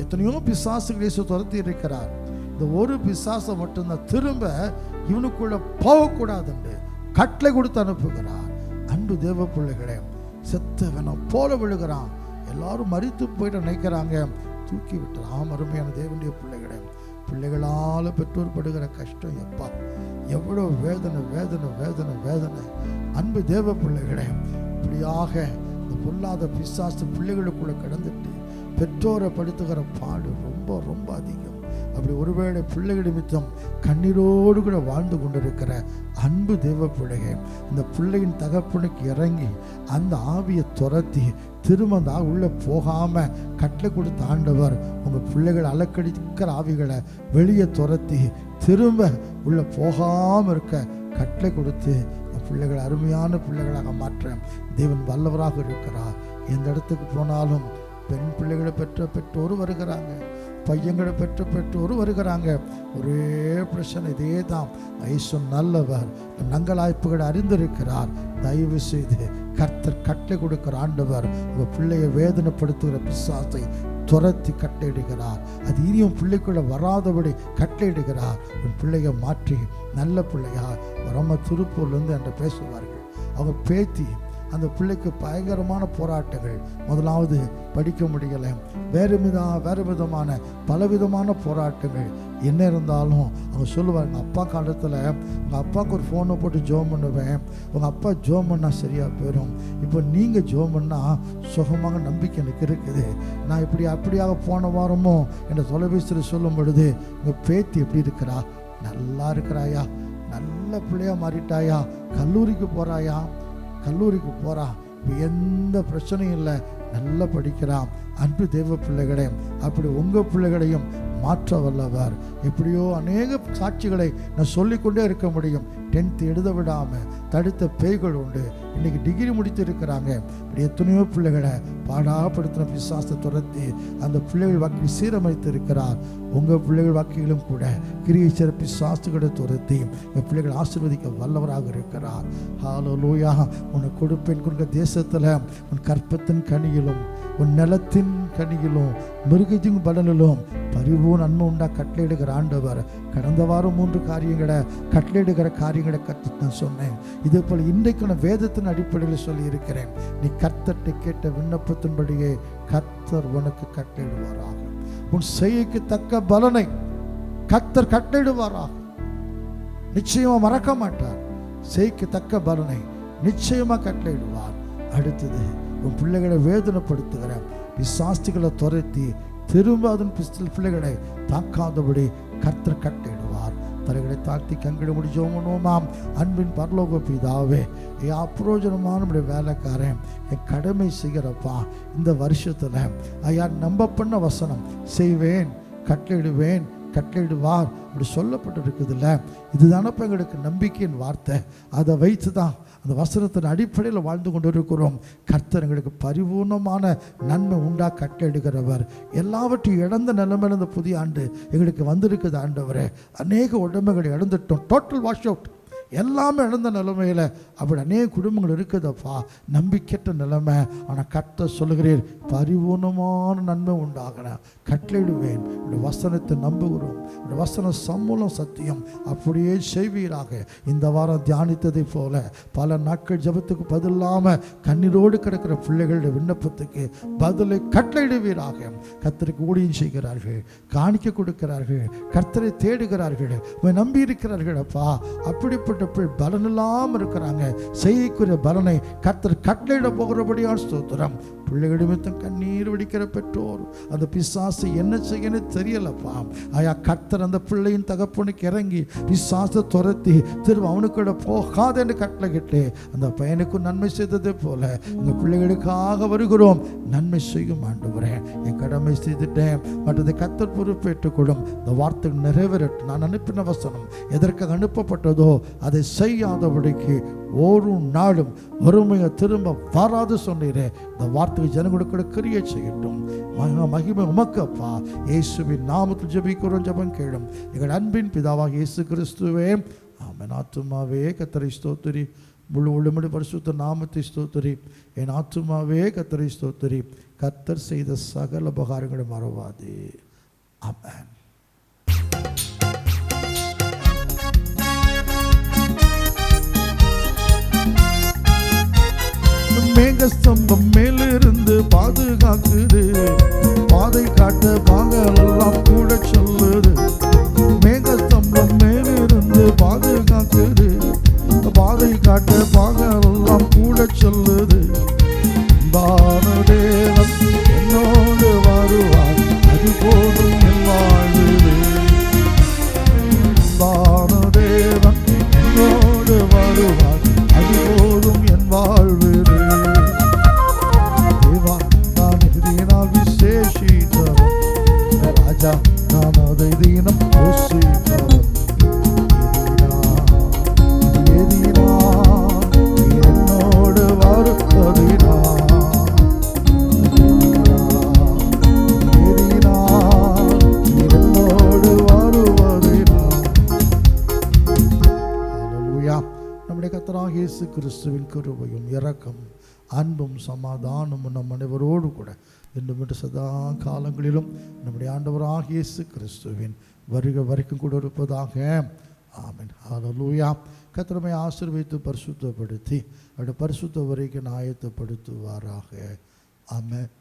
எத்தனையோ பிசாசுகள் இயேசு துரத்தி இருக்கிறார். இந்த ஒரு பிசாசை மட்டும்தான் திரும்ப இவனுக்குள்ள போகக்கூடாது என்று கட்டளை கொடுத்து அனுப்புகிறார். அன்பு தேவ பிள்ளைகளே, செத்தவனை போல விழுகிறான். எல்லாரும் மரித்து போயிட்டு நினைக்கிறாங்க, தூக்கி விட்டுறான். அருமையான தேவனுடைய பிள்ளைகளே, பிள்ளைகளால் பெற்றோர் படுகிற கஷ்டம் எப்பா, எவ்வளோ வேதனை வேதனை வேதனை வேதனை. அன்பு தேவ பிள்ளைகளே, இப்படியாக இந்த பொல்லாத பிசாசு பிள்ளைகளுக்குள்ள கிடந்துட்டு பெற்றோரை படுத்துகிற பாடு ரொம்ப ரொம்ப அதிகம். அப்படி ஒருவேளை பிள்ளைகள் நிமித்தம் கண்ணீரோடு கூட வாழ்ந்து கொண்டிருக்கிற அன்பு தேவ பிள்ளைகள், இந்த பிள்ளையின் தகப்பனுக்கு இறங்கி அந்த ஆவியை துரத்தி திரும்ப அந்த உள்ளே போகாம கட்டளை கொடுத்த ஆண்டவர் உங்கள் பிள்ளைகள் அலக்கடிக்கிற ஆவிகளை வெளியே துரத்தி திரும்ப உள்ள போகாமல் இருக்க கட்டளை கொடுத்து பிள்ளைகள் அருமையான பிள்ளைகளாக மாற்ற தேவன் வல்லவராக இருக்கிறார். எந்த இடத்துக்கு போனாலும் பெண் பிள்ளைகளை பெற்ற பெற்றோர் வருகிறாங்க, பையங்களை பெற்ற பெற்றோர் வருகிறாங்க. ஒரே பிரச்சனை இதே தான். ஐசு நல்லவர், நங்கலாய்ப்புகளை அறிந்திருக்கிறார். தயவு செய்து கர்த்தர் கட்டளை கொடுக்கிற ஆண்டவர் உங்கள் பிள்ளையை வேதனைப்படுத்துகிற பிசாசை துரத்தி கட்டளையிடுகிறார். அது இனியும் பிள்ளைக்குள்ள வராதபடி கட்டளையிடுகிறார். உன் பிள்ளையை மாற்றி நல்ல பிள்ளையா வரம திருப்பூர்லேருந்து என்ற பேசுவார்கள். அவங்க பேத்தி அந்த பிள்ளைக்கு பயங்கரமான போராட்டங்கள். முதலாவது படிக்க முடியலை, வேறு விதமான பலவிதமான போராட்டங்கள். என்ன இருந்தாலும் அவங்க சொல்லுவாங்க, எங்கள் அப்பா காலத்தில் உங்கள் அப்பாவுக்கு ஒரு ஃபோனை போட்டு ஜோம் பண்ணுவேன், உங்கள் அப்பா ஜோம் பண்ணால் சரியாக போயிடும். இப்போ நீங்கள் ஜோம் பண்ணால் சுகமாக நம்பிக்கை எனக்கு இருக்குது. நான் அப்படியாக போன வாரமோ என்ற தொலைபேசியில் சொல்லும் பொழுது, உங்கள் பேத்தி எப்படி இருக்கிறா? நல்லா இருக்கிறாயா? நல்ல பிள்ளையா மாறிட்டாயா? கல்லூரிக்கு போகிறாயா? கல்லூரிக்கு போகிறா, இப்போ எந்த பிரச்சனையும் இல்லை, நல்லா படிக்கிறான். அன்பு தேவ பிள்ளைகளே, அப்படி உங்கள் பிள்ளைகளையும் மாற்ற வல்லவர். எப்படியோ அநேக சாட்சிகளை நான் சொல்லிக்கொண்டே இருக்க முடியும். 10th எழுத விடாமல் தடுத்த பேய்கள் உண்டு. இன்னைக்கு டிகிரி முடித்து இருக்கிறாங்க. இப்படி எத்தனையோ பிள்ளைகளை பாடாப்படுத்தின பிசாசை துரத்தி அந்த பிள்ளைகள் வாக்கில் சீரமைத்து இருக்கிறார். உங்கள் பிள்ளைகள் வாக்கிலும் கூட கிரியை செய்கிற பிசாசுகளை துரத்தி என் பிள்ளைகள் ஆசீர்வதிக்க வல்லவராக இருக்கிறார். ஹல்லேலூயா. உனக்கு கொடுப்பேன் கொடுக்க தேசத்தில் உன் கற்பத்தின் கனியிலும் உன் நிலத்தின் கனியிலும் மிருகத்தின் பலனிலும் பரிபூர்ண நன்மை உண்டா கட்டளையிடுகிற ஆண்டவர். கடந்த வாரம் 3 காரியங்களை கட்டளையிடுகிற காரியங்களை கற்று நான் சொன்னேன். இதே போல் இன்றைக்கு நான் வேதத்தின் அடிப்படையில் சொல்லி இருக்கிறேன். நீ கர்த்தர்ட்ட கேட்ட விண்ணப்பத்தின்படியே கர்த்தர் உனக்கு கட்டளையிடுவாராக. உன் செய்கைக்கு தக்க பலனை கர்த்தர் கட்டளையிடுவாராக. நிச்சயமா மறக்க மாட்டார். செய்கைக்கு தக்க பலனை நிச்சயமா கட்டளையிடுவார். அடுத்தது உன் பிள்ளைகளை வேதனைப்படுத்துகிற பிசாசுகளை துரத்தி திரும்ப அதன் பிள்ளைகளை தாக்காதபடி கர்த்தர் கட்டளையிடுவார். தலைகளை தாழ்த்தி கண்களை முடிச்சோமனோமாம். அன்பின் பரலோக பிதாவே, என் அப்பிரோஜனமான நம்முடைய வேலைக்காரன் என் கடமை செய்கிறப்பா. இந்த வருஷத்துல ஐயா நம்ப பண்ண வசனம் செய்வேன், கட்டளையிடுவேன், கட்டளையிடுவார் அப்படி சொல்லப்பட்டு இருக்குதுல்ல. இதுதானப்ப எங்களுக்கு நம்பிக்கையின் வார்த்தை. அதை வைத்து தான் அந்த வசனத்தின் அடிப்படையில் வாழ்ந்து கொண்டு இருக்கிறோம். கர்த்தர் எங்களுக்கு பரிபூர்ணமான நன்மை உண்டா கட்டளையிடுகிறவர். எல்லாவற்றையும் இழந்த நிலைமையில் இந்த புதிய ஆண்டு எங்களுக்கு வந்திருக்குது ஆண்டவரே. அநேக உடமைகளை இழந்துட்டோம். Total wash out. எல்லாமே இழந்த நிலைமையில் அப்படி அநேக குடும்பங்கள் இருக்குதப்பா. நம்பிக்கையற்ற நிலைமை. ஆனால் கர்த்தர் சொல்லுகிறீர் பரிபூர்ணமான நன்மை உண்டாகின கட்டளையிடுவேன். இந்த வசனத்தை நம்புகிறோம். இந்த வசனம் சம்மூலம் சத்தியம். அப்படியே செய்வீராக. இந்த வாரம் தியானித்ததை போல பல நாட்கள் ஜபத்துக்கு பதிலாமல் கண்ணீரோடு கிடக்கிற பிள்ளைகளுடைய விண்ணப்பத்துக்கு பதிலை கட்டளையிடுவீராக. கர்த்தருக்கு ஊழியம் செய்கிறார்கள், காணிக்க கொடுக்கிறார்கள், கர்த்தரை தேடுகிறார்கள், நம்பி இருக்கிறார்கள் அப்பா. அப்படிப்பட்ட பலன் இல்லாமல் இருக்கிறாங்க. செய்யக்கூடிய பலனை கர்த்தர் கட்டளையிட போகிறபடியான ஸ்தோத்திரம். பிள்ளைகளிடமித்தம் கண்ணீர் வடிக்கிற பெற்றோர் அந்த பிசாசு என்ன செய்யணும் தெரியலப்பா. ஆயா கர்த்தர் அந்த பிள்ளையின் தகப்பனுக்கு இறங்கி பிசாசை துரத்தி திரும்ப அவனுக்கூட போகாத என்று கட்டளையிட்டு அந்த பையனுக்கும் நன்மை செய்ததே போல எங்கள் பிள்ளைகளுக்காக வருகிறோம். நன்மை செய்யும் ஆண்டவரே. என் கடமை செய்துட்டேன், மற்றதை கர்த்தர் பொறுப்பேற்றுக்கொள்ளும். இந்த வார்த்தை நிறைவேறட்டும். நான் அனுப்பின வசனம் எதற்காக அனுப்பப்பட்டதோ அதை செய்யாதபடிக்கு ஒரு நாளும் வறுமையை திரும்ப வராது சொன்னீரே. இந்த வார்த்தை ஜனங்களுக்கு கிரியை செய்யட்டும். மகிமை உமக்கப்பா. இயேசுவின் நாமத்தில் ஜெபிக்கிறோம். ஜெபம் கேளும் எங்கள் அன்பின் பிதாவாக இயேசு கிறிஸ்துவே. ஆமென். ஆத்துமாவே கர்த்தரை ஸ்தோத்திரி, முழு உள்ளுமுடி பரிசுத்த நாமத்தை ஸ்தோத்திரி. என் ஆத்துமாவே கர்த்தரை ஸ்தோத்திரி. கர்த்தர் செய்த சகல உபகாரங்களை மறவாதே. ஆமென். மேகஸ்தம்பம் மேலிருந்து பாதுகாக்குது, பாதை காட்ட பாகலெல்லாம் கூட சொல்லுது. மேகஸ்தம்பம் மேலிருந்து பாதுகாக்குது, பாதை காட்ட பாகலெல்லாம் கூட சொல்லுது. பானதேவன் என்னோடு வருவார், அது போதும் என் வாழ்வு. பானதேவன் என்னோடு வருவார், அது போதும் என் வாழ்வு. ராஜா நான் அதை தீனம் என்னோடு வருவதினா என்னோடு வருவதினா. நம்முடைய கர்த்தராகிய இயேசு கிறிஸ்துவின் கிருபையும் இரக்கம் அன்பும் சமாதானமும் நம் அனைவரோடு கூட இன்று மட்டும் சதா காலங்களிலும் நம்முடைய ஆண்டவராகிய இயேசு கிறிஸ்துவின் வருகை வரைக்கும் கூட இருப்பதாக. ஆமென். ஹல்லேலூயா. கர்த்தர் நம்மை ஆசீர்வதித்து பரிசுத்தப்படுத்தி அவருடைய பரிசுத்த வரைக்கும் ஆயத்தப்படுத்துவாராக. ஆமென்.